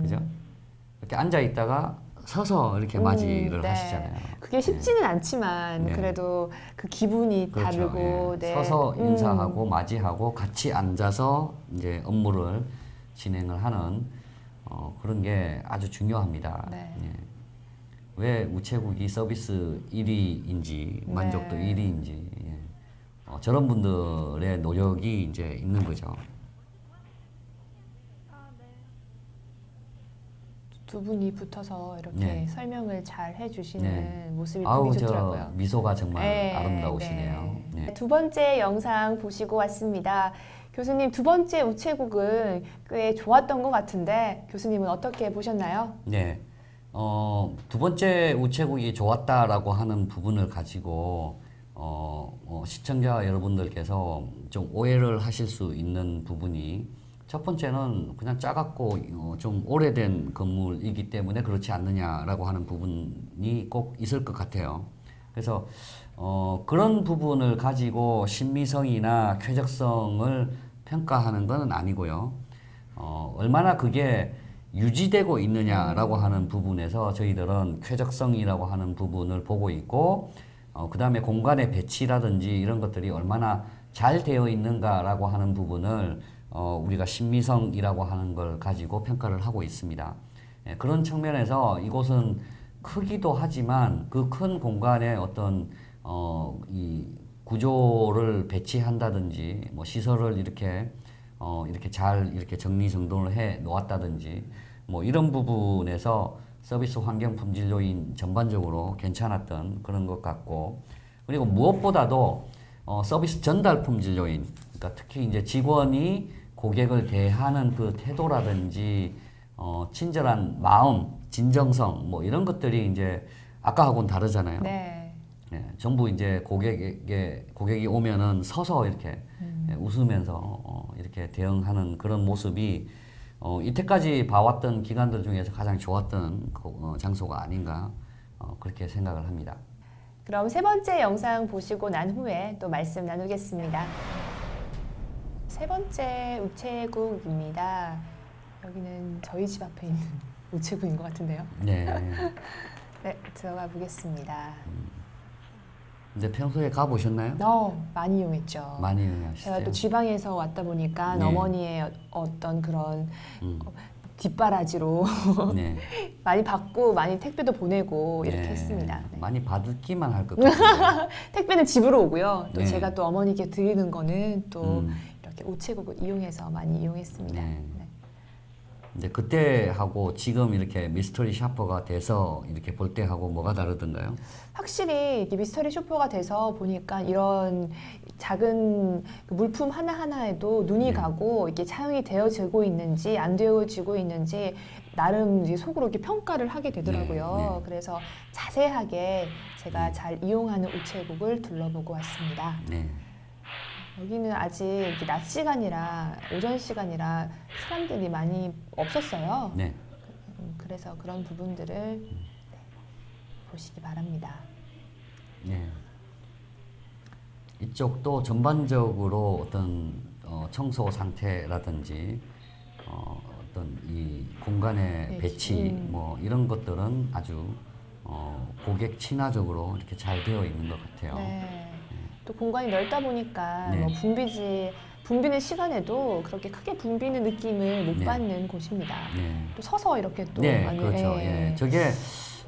그죠? 이렇게 앉아 있다가 서서 이렇게 맞이를 네. 하시잖아요. 그게 쉽지는 않지만 네. 그래도 그 기분이 그렇죠. 다르고 네. 서서 인사하고 맞이하고 같이 앉아서 이제 업무를 진행을 하는 그런 게 아주 중요합니다. 네. 왜 우체국이 서비스 1위인지 만족도 네. 1위인지 저런 분들의 노력이 이제 있는 거죠. 두 분이 붙어서 이렇게 네. 설명을 잘 해주시는 네. 모습이 아우 보기 저 좋더라고요. 미소가 정말 네, 아름다우시네요. 네. 네. 두 번째 영상 보시고 왔습니다. 교수님 두 번째 우체국은 꽤 좋았던 것 같은데 교수님은 어떻게 보셨나요? 네. 두 번째 우체국이 좋았다라고 하는 부분을 가지고 시청자 여러분들께서 좀 오해를 하실 수 있는 부분이 첫 번째는 그냥 작았고 좀 오래된 건물이기 때문에 그렇지 않느냐라고 하는 부분이 꼭 있을 것 같아요. 그래서 그런 부분을 가지고 신미성이나 쾌적성을 평가하는 건 아니고요. 얼마나 그게 유지되고 있느냐라고 하는 부분에서 저희들은 쾌적성이라고 하는 부분을 보고 있고 그 다음에 공간의 배치라든지 이런 것들이 얼마나 잘 되어 있는가라고 하는 부분을 우리가 신미성이라고 하는 걸 가지고 평가를 하고 있습니다. 그런 측면에서 이곳은 크기도 하지만 그 큰 공간에 어떤 이 구조를 배치한다든지 뭐 시설을 이렇게 잘 이렇게 정리정돈을 해 놓았다든지 뭐 이런 부분에서 서비스 환경 품질 요인 전반적으로 괜찮았던 그런 것 같고 그리고 무엇보다도 서비스 전달 품질 요인 그러니까 특히 이제 직원이 고객을 대하는 그 태도라든지 친절한 마음, 진정성 뭐 이런 것들이 이제 아까하고는 다르잖아요. 네. 전부 이제 고객이 오면은 서서 이렇게 웃으면서 이렇게 대응하는 그런 모습이 이때까지 봐왔던 기관들 중에서 가장 좋았던 장소가 아닌가 그렇게 생각을 합니다. 그럼 세 번째 영상 보시고 난 후에 또 말씀 나누겠습니다. 세 번째 우체국입니다. 여기는 저희 집 앞에 있는 우체국인 것 같은데요. 네. 네, 들어가 보겠습니다. 근데 평소에 가보셨나요? 많이 이용했죠. 많이 이용하시죠? 제가 또 지방에서 왔다 보니까 네. 어머니의 어떤 그런 뒷바라지로 네. 많이 받고 많이 택배도 보내고 이렇게 네. 했습니다. 네. 많이 받기만 할 것 같아요. 택배는 집으로 오고요. 또 네. 제가 또 어머니께 드리는 거는 또 음. 이렇게 우체국을 이용해서 많이 이용했습니다. 네. 네. 이제 그때하고 지금 이렇게 미스터리 샤퍼가 돼서 이렇게 볼 때하고 뭐가 다르던가요? 확실히 이게 미스터리 쇼퍼가 돼서 보니까 이런 작은 그 물품 하나하나에도 눈이 네. 가고 이게 사용이 되어지고 있는지 안 되어지고 있는지 나름 이제 속으로 이렇게 평가를 하게 되더라고요. 네, 네. 그래서 자세하게 제가 잘 이용하는 우체국을 둘러보고 왔습니다. 네. 여기는 아직 이렇게 낮 시간이라 오전 시간이라 사람들이 많이 없었어요. 네. 그래서 그런 부분들을 보시기 바랍니다. 네. 이쪽도 전반적으로 어떤 청소 상태라든지 어떤 이 공간의 네, 배치 뭐 이런 것들은 아주 고객 친화적으로 이렇게 잘 되어 있는 것 같아요. 네. 또 공간이 넓다 보니까 네. 뭐 붐비는 시간에도 그렇게 크게 붐비는 느낌을 못 네. 받는 곳입니다. 네. 또 서서 이렇게 또 네, 많이 그렇죠. 예. 저게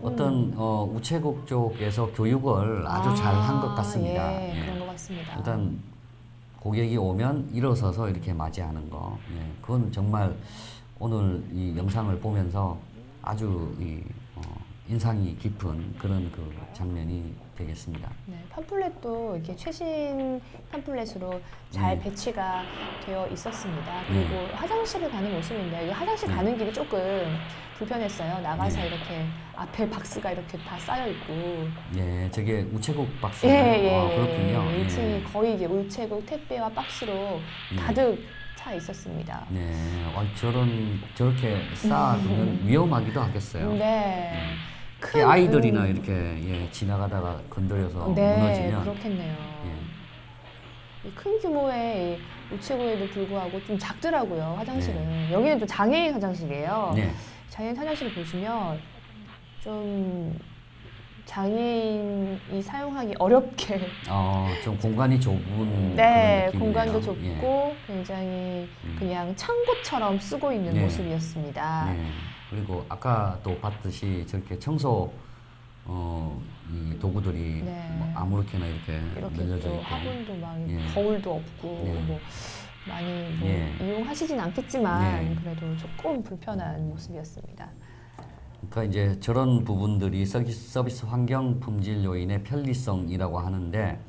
어떤 우체국 쪽에서 교육을 아주 잘 한 것 같습니다. 예, 예. 그런 것 같습니다. 일단 고객이 오면 일어서서 이렇게 맞이하는 거, 예. 그건 정말 오늘 이 영상을 보면서 아주 인상이 깊은 그런 그 장면이 되겠습니다. 네, 팜플렛도 이렇게 최신 팜플렛으로 잘 네. 배치가 되어 있었습니다. 그리고 화장실을 가는 모습인데 이 화장실 네. 가는 길이 조금 불편했어요. 나가서 네. 이렇게 앞에 박스가 이렇게 다 쌓여 있고. 예, 저게 우체국 박스. 그렇군요. 1층이 거의 이게 우체국 택배와 박스로 가득 차 있었습니다. 네, 저렇게 쌓아두면 위험하기도 하겠어요. 네. 특히 아이들이나 이렇게 지나가다가 건드려서 네, 무너지면 그렇겠네요. 예. 이 큰 규모의 이 우체국에도 불구하고 좀 작더라고요, 화장실은. 여기는 또 장애인 화장실이에요. 네. 장애인 화장실을 보시면 좀 장애인이 사용하기 어렵게 좀 공간이 좁은 네, 그런 느낌이네요. 공간도 좁고 예. 굉장히 그냥 창고처럼 쓰고 있는 네. 모습이었습니다. 네. 그리고 아까도 봤듯이 저렇게 청소 이 도구들이 네. 뭐 아무렇게나 이렇게 늘려져 또 있고 화분도 막 예. 거울도 없고 네. 뭐 많이 뭐 예. 이용하시진 않겠지만 네. 그래도 조금 불편한 모습이었습니다. 그러니까 이제 저런 부분들이 서비스 환경 품질 요인의 편리성이라고 하는데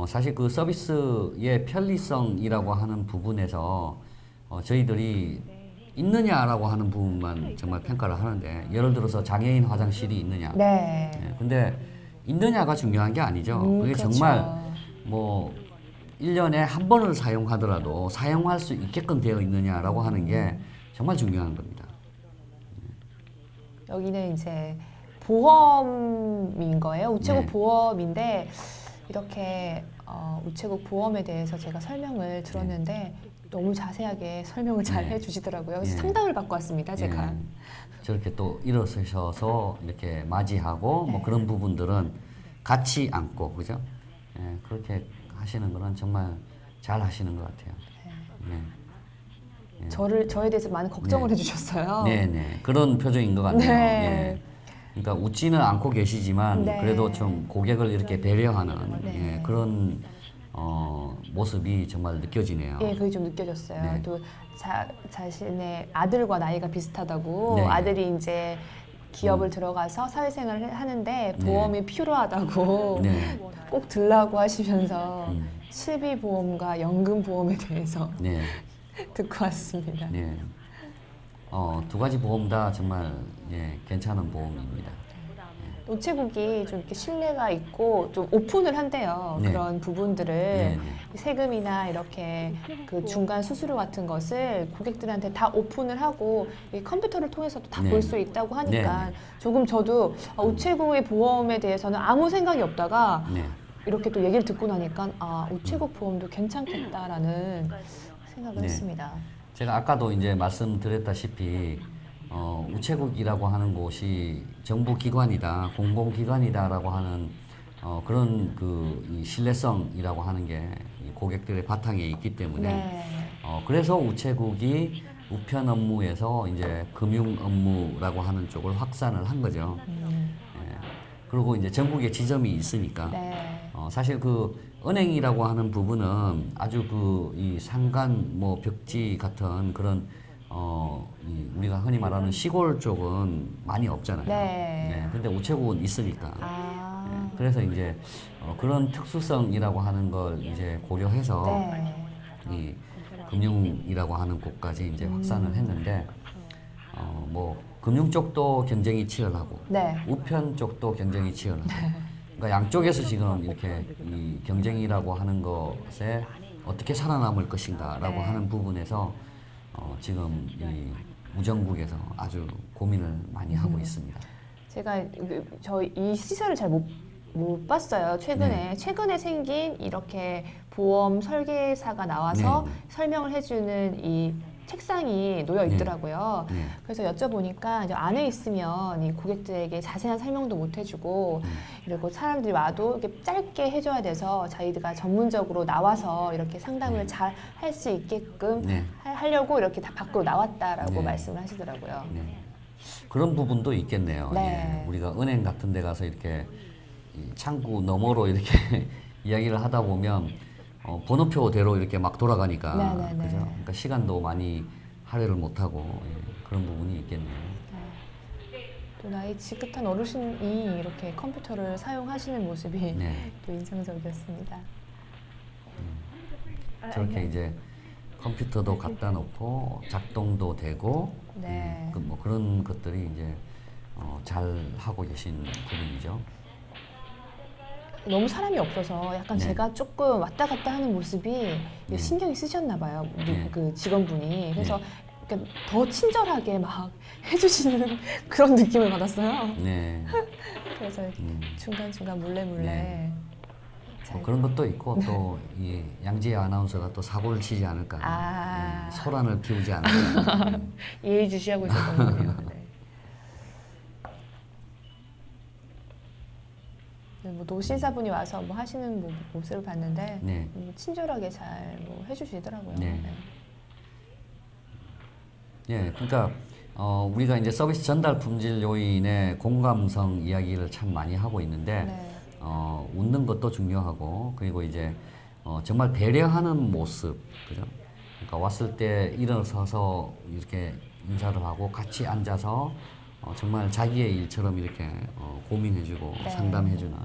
사실 그 서비스의 편리성이라고 하는 부분에서 저희들이 있느냐라고 하는 부분만 정말 평가를 하는데 예를 들어서 장애인 화장실이 있느냐. 네. 예, 근데 있느냐가 중요한 게 아니죠. 그게 그렇죠. 정말 뭐 1년에 한 번을 사용하더라도 사용할 수 있게끔 되어 있느냐라고 하는 게 정말 중요한 겁니다. 여기는 이제 보험인 거예요. 우체국 네. 보험인데 이렇게 우체국 보험에 대해서 제가 설명을 들었는데 너무 자세하게 설명을 잘 네. 해주시더라고요. 그래서 네. 상담을 받고 왔습니다. 제가. 예, 저렇게 또 일어서셔서 이렇게 맞이하고 뭐 네. 그런 부분들은 같이 안고 그죠? 예, 그렇게 하시는 거는 정말 잘 하시는 것 같아요. 네. 저에 대해서 많은 걱정을 네. 해주셨어요. 네네 그런 표정인 것 같네요. 네. 예. 그러니까 웃지는 않고 계시지만 네. 그래도 좀 고객을 이렇게 배려하는 네. 예, 그런 모습이 정말 느껴지네요. 예, 그게 좀 느껴졌어요. 네. 또 자신의 아들과 나이가 비슷하다고 네. 아들이 이제 기업을 들어가서 사회생활을 하는데 보험이 필요하다고 네. 꼭 들라고 하시면서 음. 실비보험과 연금보험에 대해서 네. 듣고 왔습니다. 네. 두 가지 보험 다 정말 괜찮은 보험입니다. 우체국이 좀 이렇게 신뢰가 있고 좀 오픈을 한대요. 네. 그런 부분들을 네. 세금이나 이렇게 그 중간 수수료 같은 것을 고객들한테 다 오픈을 하고 이 컴퓨터를 통해서도 다 네. 볼 수 있다고 하니까 네. 조금 저도 우체국의 보험에 대해서는 아무 생각이 없다가 네. 이렇게 또 얘기를 듣고 나니까 우체국 보험도 괜찮겠다라는 생각을 네. 했습니다. 제가 아까도 이제 말씀드렸다시피 우체국이라고 하는 곳이 정부 기관이다, 공공 기관이다라고 하는 그런 이 신뢰성이라고 하는 게 고객들의 바탕에 있기 때문에 네. 그래서 우체국이 우편 업무에서 이제 금융 업무라고 하는 쪽을 확산을 한 거죠. 예. 그리고 이제 전국에 지점이 있으니까 네. 사실 그 은행이라고 하는 부분은 아주 이 상간 뭐 벽지 같은 그런 우리가 흔히 말하는 시골 쪽은 많이 없잖아요. 네. 근데 우체국은 있으니까. 아. 그래서 이제 그런 특수성이라고 하는 걸 이제 고려해서 네. 이 금융이라고 하는 곳까지 이제 확산을 했는데 뭐 금융 쪽도 경쟁이 치열하고 네. 우편 쪽도 경쟁이 치열하고 그러니까 양쪽에서 지금 이렇게 이 경쟁이라고 하는 것에 어떻게 살아남을 것인가라고 네. 하는 부분에서 지금 이 우정국에서 아주 고민을 많이 하고 있습니다. 제가 저 이 시설을 잘 못 봤어요. 최근에 생긴 이렇게 보험 설계사가 나와서 네. 설명을 해주는 이 책상이 놓여 있더라고요. 네. 그래서 여쭤보니까 이제 안에 있으면 이 고객들에게 자세한 설명도 못 해주고 그리고 사람들이 와도 이렇게 짧게 해줘야 돼서 저희가 전문적으로 나와서 이렇게 상담을 잘 할 수 있게끔 네. 하려고 이렇게 다 밖으로 나왔다라고 네. 말씀을 하시더라고요. 네. 그런 부분도 있겠네요. 네. 예. 우리가 은행 같은 데 가서 이렇게 이 창구 너머로 이렇게 이야기를 하다 보면 번호표대로 이렇게 막 돌아가니까 네네네. 그죠? 그러니까 시간도 많이 할애를 못 하고 그런 부분이 있겠네요. 또 나이 지긋한 어르신이 이렇게 컴퓨터를 사용하시는 모습이 네. 또 인상적이었습니다. 저렇게 이제 컴퓨터도 갖다 놓고 작동도 되고 네. 뭐 그런 것들이 이제 잘 하고 계신 부분이죠. 너무 사람이 없어서 약간 네. 제가 조금 왔다 갔다 하는 모습이 네. 신경이 쓰셨나 봐요. 네. 그 직원분이. 그래서 약간 더 친절하게 막 해주시는 그런 느낌을 받았어요. 네. 그래서 이렇게 음. 중간중간 몰래 네. 잘 그런 것도 있고 또 이 양지혜 아나운서가 또 사고를 치지 않을까, 아. 소란을 피우지 않을까. 예의주시하고 있었던 것 같아요. 네. 네, 뭐 노신사분이 와서 뭐 하시는 모습을 봤는데 네. 친절하게 잘 뭐 해주시더라고요. 네. 예, 그러니까 우리가 이제 서비스 전달 품질 요인의 공감성 이야기를 참 많이 하고 있는데 네. 웃는 것도 중요하고 그리고 이제 정말 배려하는 모습, 그죠? 그러니까 왔을 때 일어서서 이렇게 인사를 하고 같이 앉아서 정말 자기의 일처럼 이렇게 고민해주고 네. 상담해주는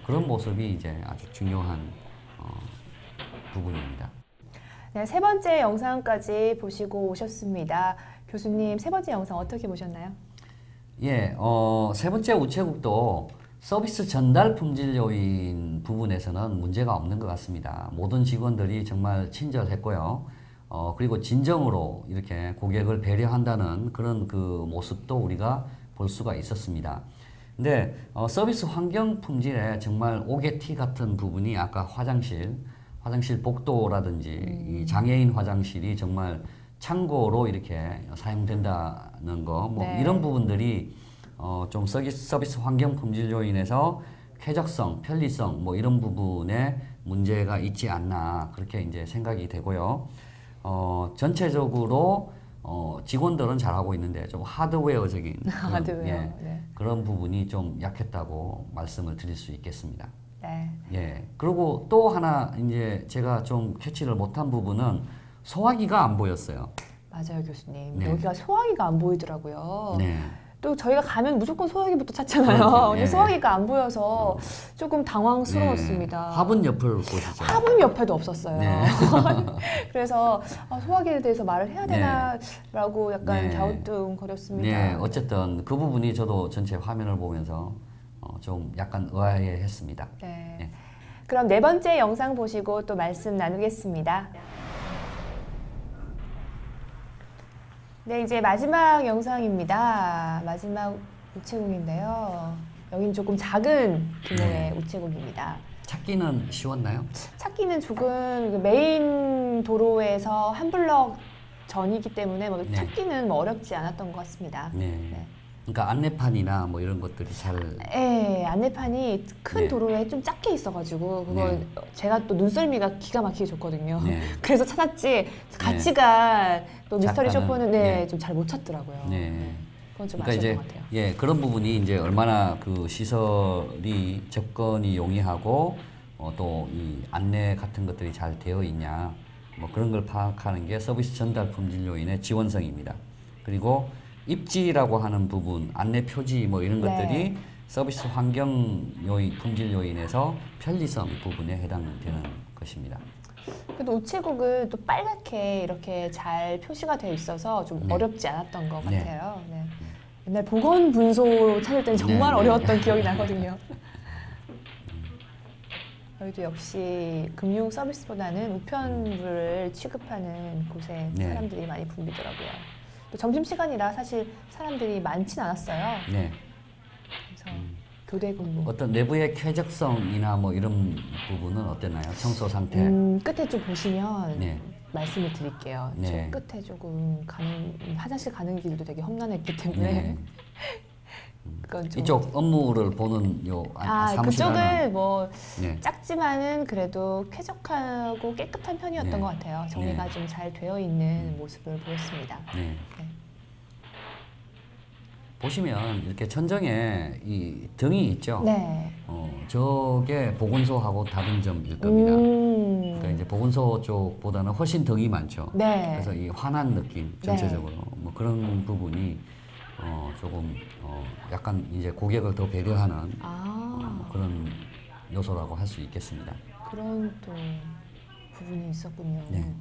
그런 모습이 이제 아주 중요한 부분입니다. 네, 세 번째 영상까지 보시고 오셨습니다. 교수님, 세 번째 영상 어떻게 보셨나요? 예, 세 번째 우체국도 서비스 전달 품질 요인 부분에서는 문제가 없는 것 같습니다. 모든 직원들이 정말 친절했고요. 그리고 진정으로 이렇게 고객을 배려한다는 그런 그 모습도 우리가 볼 수가 있었습니다. 근데 서비스 환경 품질에 정말 오게티 같은 부분이 아까 화장실 복도라든지 이 장애인 화장실이 정말 창고로 이렇게 사용된다는 거, 뭐 네. 이런 부분들이 좀 서비스 환경 품질 요인에서 쾌적성, 편리성 뭐 이런 부분에 문제가 있지 않나 그렇게 이제 생각이 되고요. 전체적으로 직원들은 잘하고 있는데 좀 하드웨어적인 그런, 하드웨어, 네. 그런 부분이 좀 약했다고 말씀을 드릴 수 있겠습니다. 네. 예. 그리고 또 하나 이제 제가 좀 캐치를 못한 부분은 소화기가 안 보였어요. 맞아요, 교수님. 네. 여기가 소화기가 안 보이더라고요. 네. 또 저희가 가면 무조건 소화기부터 찾잖아요. 그렇죠. 근데 예. 소화기가 안 보여서 조금 당황스러웠습니다. 네. 화분 옆을 보시죠. 화분 옆에도 없었어요. 네. 그래서 소화기에 대해서 말을 해야 되나라고 약간 네. 갸우뚱거렸습니다. 네. 어쨌든 그 부분이 저도 전체 화면을 보면서 좀 약간 의아해했습니다. 네. 네. 그럼 네 번째 영상 보시고 또 말씀 나누겠습니다. 네, 이제 마지막 영상입니다. 마지막 우체국인데요. 여긴 조금 작은 규모의 우체국입니다. 찾기는 쉬웠나요? 찾기는 조금 메인 도로에서 한 블럭 전이기 때문에 뭐 네. 찾기는 뭐 어렵지 않았던 것 같습니다. 네. 네. 그러니까 안내판이나 뭐 이런 것들이 잘 네, 안내판이 큰 네. 도로에 좀 작게 있어가지고 그걸 네. 제가 또 눈썰미가 기가 막히게 좋거든요. 네. 그래서 찾았지 같이 간 또 미스터리 작가는, 쇼퍼는 네. 좀 잘 못 찾더라고요. 네. 그건 좀 그러니까 아쉬운 이제 것 같아요. 예 그런 부분이 이제 얼마나 그 시설이 접근이 용이하고 또 이 안내 같은 것들이 잘 되어 있냐 뭐 그런 걸 파악하는 게 서비스 전달 품질 요인의 지원성입니다. 그리고 입지라고 하는 부분, 안내 표지 뭐 이런 네. 것들이 서비스 환경 요인, 품질 요인에서 편리성 부분에 해당되는 것입니다. 그래도 우체국은 또 빨갛게 이렇게 잘 표시가 되어 있어서 좀 네. 어렵지 않았던 것 네. 같아요. 네. 옛날 보건분소 찾을 때는 정말 네, 네. 어려웠던 기억이 나거든요. 저희도 역시 금융 서비스보다는 우편물을 취급하는 곳에 네. 사람들이 많이 붐비더라고요. 또 점심시간이라 사실 사람들이 많진 않았어요. 네. 그래서 교대 근무. 어떤 내부의 쾌적성이나 뭐 이런 부분은 어땠나요? 청소 상태. 끝에 좀 보시면 네. 말씀을 드릴게요. 네. 저 끝에 조금 화장실 가는 길도 되게 험난했기 때문에 네. 그건 좀 이쪽 업무를 보는 요 사무실 안은 그쪽은 뭐 네. 작지만은 그래도 쾌적하고 깨끗한 편이었던 네. 것 같아요. 정리가 네. 좀 잘 되어 있는 모습을 보였습니다. 네. 네. 보시면 이렇게 천정에 이 등이 있죠. 네. 저게 보건소하고 다른 점일 겁니다. 그러니까 이제 보건소 쪽보다는 훨씬 등이 많죠. 네. 그래서 이 환한 느낌 전체적으로 뭐 그런 부분이 조금 약간 이제 고객을 더 배려하는 뭐 그런 요소라고 할 수 있겠습니다. 그런 또 부분이 있었군요. 네.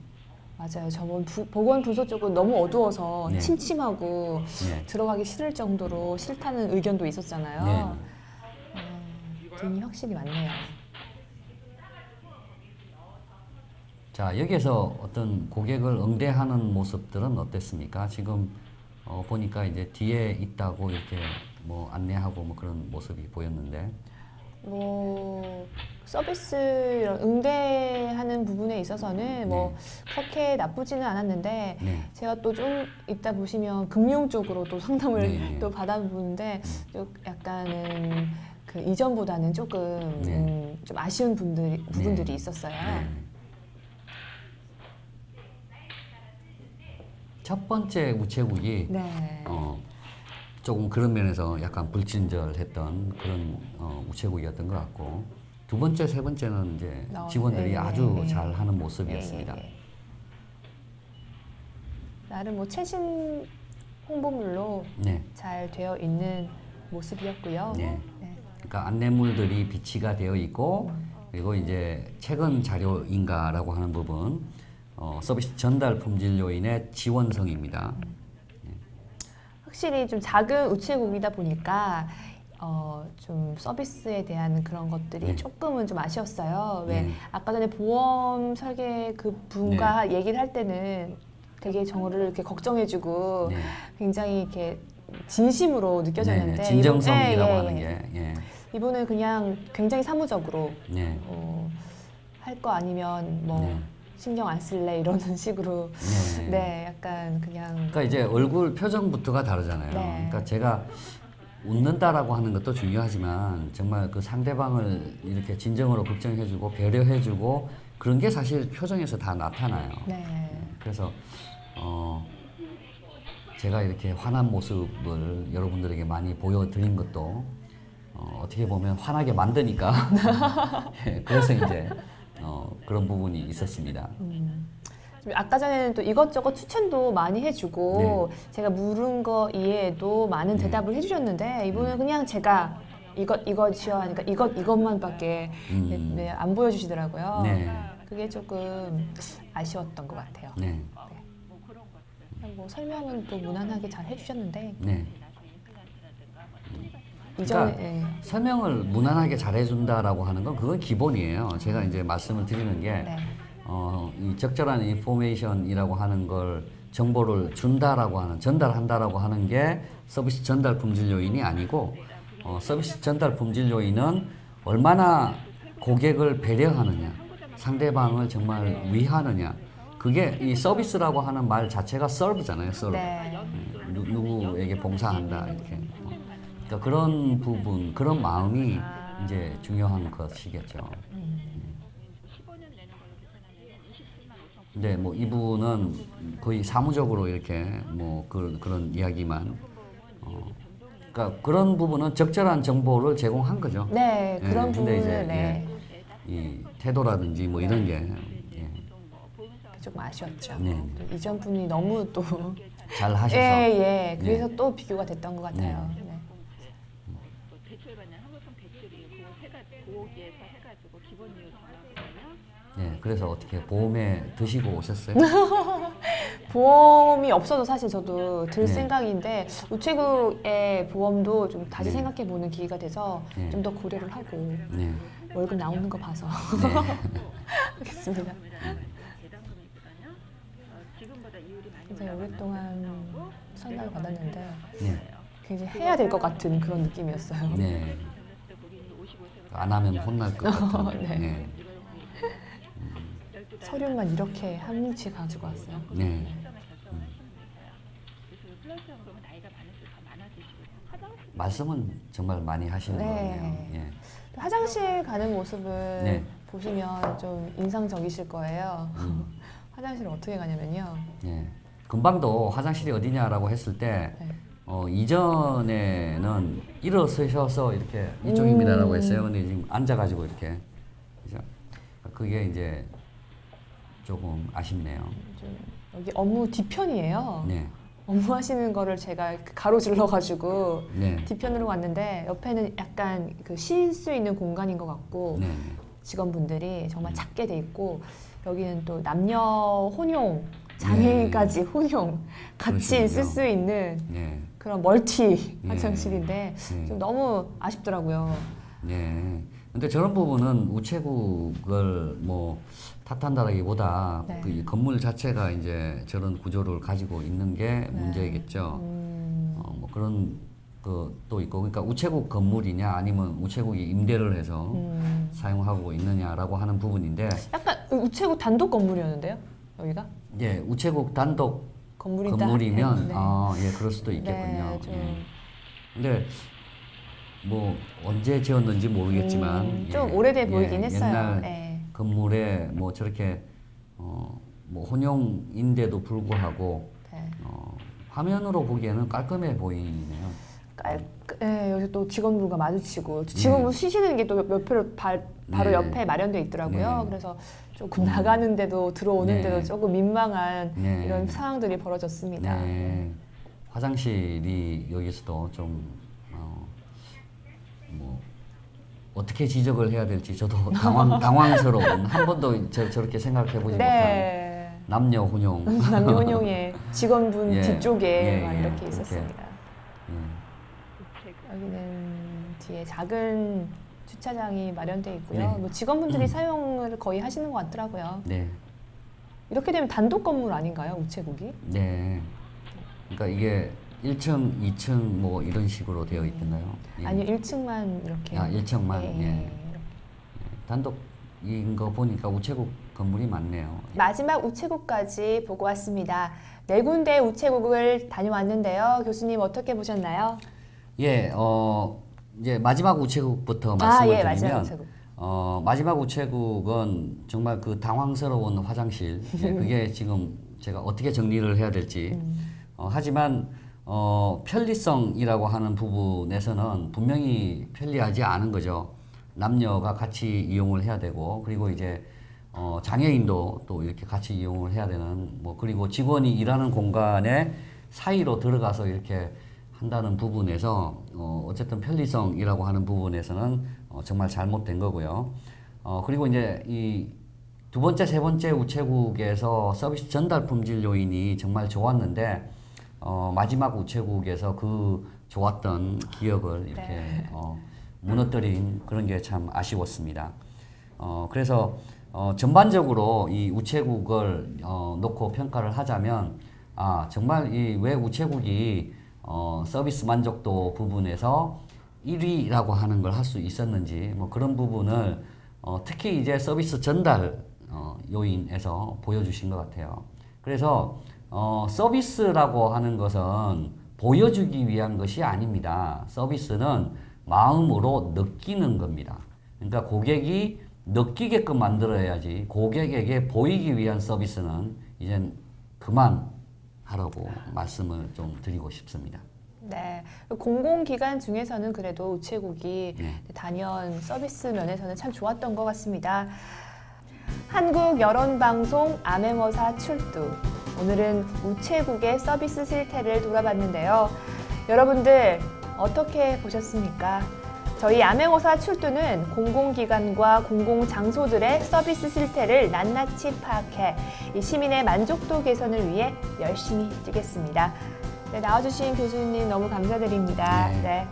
맞아요. 저번 보건부서 쪽은 너무 어두워서 네. 침침하고 네. 들어가기 싫을 정도로 싫다는 의견도 있었잖아요. 등이 확실히 많네요. 자, 여기에서 어떤 고객을 응대하는 모습들은 어땠습니까? 지금 보니까 이제 뒤에 있다고 이렇게 뭐 안내하고 뭐 그런 모습이 보였는데. 뭐 서비스 이런 응대하는 부분에 있어서는 뭐 그렇게 나쁘지는 않았는데 네. 제가 또 좀 이따 보시면 금융 쪽으로 또 상담을 네. 또 받아보는데 좀 약간은 그 이전보다는 조금 네. 좀 아쉬운 부분들이 네. 있었어요. 네. 첫 번째 우체국이 네. 조금 그런 면에서 약간 불친절했던 그런 우체국이었던 것 같고 두 번째, 세 번째는 이제 직원들이 네. 아주 잘하는 모습이었습니다. 네. 나름 뭐 최신 홍보물로 네. 잘 되어 있는 모습이었고요. 네. 그러니까 안내물들이 비치가 되어 있고 그리고 이제 최근 자료인가라고 하는 부분 서비스 전달 품질 요인의 지원성입니다. 확실히 좀 작은 우체국이다 보니까 좀 서비스에 대한 그런 것들이 네. 조금은 좀 아쉬웠어요. 왜 네. 아까 전에 보험 설계 그 분과 얘기를 할 때는 되게 저를 이렇게 걱정해주고 네. 굉장히 이렇게 진심으로 느껴졌는데 네. 진정성이라고 예, 하는 예. 게 예. 이분은 그냥 굉장히 사무적으로 네. 할 거 아니면 뭐 네. 신경 안 쓸래 이러는 식으로 네. 네 약간 그냥 그러니까 이제 얼굴 표정부터가 다르잖아요. 네. 그러니까 제가 웃는다라고 하는 것도 중요하지만 정말 그 상대방을 이렇게 진정으로 걱정해주고 배려해주고 그런 게 사실 표정에서 다 나타나요. 네. 그래서 제가 이렇게 환한 모습을 여러분들에게 많이 보여드린 것도 어떻게 보면 환하게 만드니까 그래서 이제 그런 부분이 있었습니다. 아까 전에는 또 이것저것 추천도 많이 해주고 제가 물은 거 이외에도 많은 네. 대답을 해주셨는데 이분은 그냥 제가 이것이요 하니까 이것만밖에 네, 안 보여주시더라고요. 네. 그게 조금 아쉬웠던 것 같아요. 네. 뭐 설명은 또 무난하게 잘 해주셨는데 네. 이전에 그러니까 설명을 무난하게 잘해준다라고 하는 건 그건 기본이에요. 제가 이제 말씀을 드리는 게 네. 이 적절한 인포메이션이라고 하는 걸 정보를 준다라고 하는 전달한다라고 하는 게 서비스 전달 품질 요인이 아니고 서비스 전달 품질 요인은 얼마나 고객을 배려하느냐, 상대방을 정말 위하느냐. 그게 이 서비스라고 하는 말 자체가 서브잖아요. 서브. 네. 누구에게 봉사한다 이렇게. 그러니까 그런 부분, 그런 마음이 이제 중요한 것이겠죠. 근데 뭐 이분은 거의 사무적으로 이렇게 뭐 그런 이야기만 그러니까 그런 부분은 적절한 정보를 제공한 거죠. 네, 그런 근데 부분을 이제 네. 이 태도라든지 뭐 이런 게 조금 아쉬웠죠. 네. 또 이전 분이 너무 또 잘 하셔서. 예, 그래서 또 비교가 됐던 것 같아요. 네. 대출받는 한국형 대출이 고기에서 해가지고 기본이율 정하거든요. 네, 그래서 어떻게 보험에 드시고 오셨어요? 보험이 없어도 사실 저도 들 네. 생각인데 우체국의 보험도 좀 다시 네. 생각해-보는 기회가 돼서 네. 좀 더 고려를 하고 네. 월급 나오는 거 봐서 네. 하겠습니다. 배당금이거든요. 지금보다 이율이 많이 굉장히 오랫동안 상담을 받았는데 네. 굉장히 해야 될 것 같은 그런 느낌이었어요. 네. 안 하면 혼날 것 같은. 네. 네. 서류만 이렇게 한 뭉치 가지고 왔어요. 네. 말씀은 정말 많이 하시는 네. 것 같네요. 예. 화장실 가는 모습을 네. 보시면 좀 인상적이실 거예요. 화장실을 어떻게 가냐면요. 예. 금방도 화장실이 어디냐라고 했을 때 네. 이전에는 일어서셔서 이렇게 이쪽입니다라고 했어요. 근데 지금 앉아가지고 이렇게 그죠? 그게 이제 조금 아쉽네요. 좀 여기 업무 뒤편이에요. 네, 업무하시는 거를 제가 가로질러가지고 네, 뒤편으로 갔는데 옆에는 약간 그 쉴 수 있는 공간인 것 같고 네, 직원분들이 정말 작게 돼 있고 여기는 또 남녀 혼용 장애인까지 혼용 같이 그러시군요. 쓸 수 있는 네, 그런 멀티 예. 화장실인데 네. 좀 너무 아쉽더라고요. 네. 근데 저런 부분은 우체국을 뭐 탓한다라기보다 네. 그 건물 자체가 이제 저런 구조를 가지고 있는 게 네. 문제겠죠. 뭐 그런 것도 있고, 그러니까 우체국 건물이냐 아니면 우체국이 임대를 해서 사용하고 있느냐라고 하는 부분인데, 약간 우체국 단독 건물이었는데요, 여기가? 예, 우체국 단독 건물이다. 건물이면 네. 예, 그럴 수도 있겠군요. 네, 좀 예. 근데 뭐 언제 지었는지 모르겠지만 좀 예, 오래돼 보이긴 예, 했어요. 옛날 네. 건물에 뭐 저렇게 뭐 혼용인데도 불구하고 네. 화면으로 보기에는 깔끔해 보이네요. 네, 여기 또 직원분과 마주치고 직원분 쉬시는 게 또 옆으로 바로 네. 옆에 마련되어 있더라고요. 네. 그래서 조금 나가는데도 들어오는데도 네. 조금 민망한 네. 이런 상황들이 벌어졌습니다. 네. 화장실이 여기서도 좀 뭐 어떻게 지적을 해야 될지 저도 당황스러운 한 번도 저렇게 생각해 보지 못한 네. 남녀 혼용. 남녀 혼용의 직원분 예. 뒤쪽에 예, 막 예. 이렇게 이렇게. 있었습니다. 여기는 뒤에 작은 주차장이 마련되어 있고요. 네. 뭐 직원분들이 사용을 거의 하시는 것 같더라고요. 네. 이렇게 되면 단독 건물 아닌가요, 우체국이? 네. 그러니까 이게 1층, 2층 뭐 이런 식으로 되어 있던가요? 예. 아니요, 1층만 이렇게. 1층만. 예, 예. 이렇게. 단독인 거 보니까 우체국 건물이 많네요. 마지막 우체국까지 보고 왔습니다. 네 군데 우체국을 다녀왔는데요. 교수님 어떻게 보셨나요? 예, 이제 마지막 우체국부터 말씀을 예, 마지막 드리면, 우체국. 마지막 우체국은 정말 그 당황스러운 화장실, 예, 그게 지금 제가 어떻게 정리를 해야 될지. 하지만, 편리성이라고 하는 부분에서는 분명히 편리하지 않은 거죠. 남녀가 같이 이용을 해야 되고, 그리고 이제, 장애인도 또 이렇게 같이 이용을 해야 되는, 뭐, 그리고 직원이 일하는 공간에 사이로 들어가서 이렇게 한다는 부분에서 어쨌든 편리성이라고 하는 부분에서는 정말 잘못된 거고요. 그리고 이제 이 두 번째, 세 번째 우체국에서 서비스 전달 품질 요인이 정말 좋았는데 마지막 우체국에서 그 좋았던 기억을 이렇게 무너뜨린 그런 게 참 아쉬웠습니다. 그래서 전반적으로 이 우체국을 놓고 평가를 하자면 정말 이 왜 우체국이 서비스 만족도 부분에서 1위라고 하는 걸 할 수 있었는지 뭐 그런 부분을 특히 이제 서비스 전달 요인에서 보여주신 것 같아요. 그래서 서비스라고 하는 것은 보여주기 위한 것이 아닙니다. 서비스는 마음으로 느끼는 겁니다. 그러니까 고객이 느끼게끔 만들어야지 고객에게 보이기 위한 서비스는 이젠 그만 하라고 말씀을 좀 드리고 싶습니다. 네, 공공기관 중에서는 그래도 우체국이 네. 단연 서비스 면에서는 참 좋았던 것 같습니다. 한국여론방송 암행어사 출두. 오늘은 우체국의 서비스 실태를 돌아봤는데요. 여러분들 어떻게 보셨습니까? 저희 암행어사 출두는 공공기관과 공공장소들의 서비스 실태를 낱낱이 파악해 이 시민의 만족도 개선을 위해 열심히 뛰겠습니다. 네, 나와주신 교수님 너무 감사드립니다. 네. 네.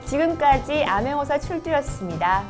지금까지 암행어사 출두였습니다.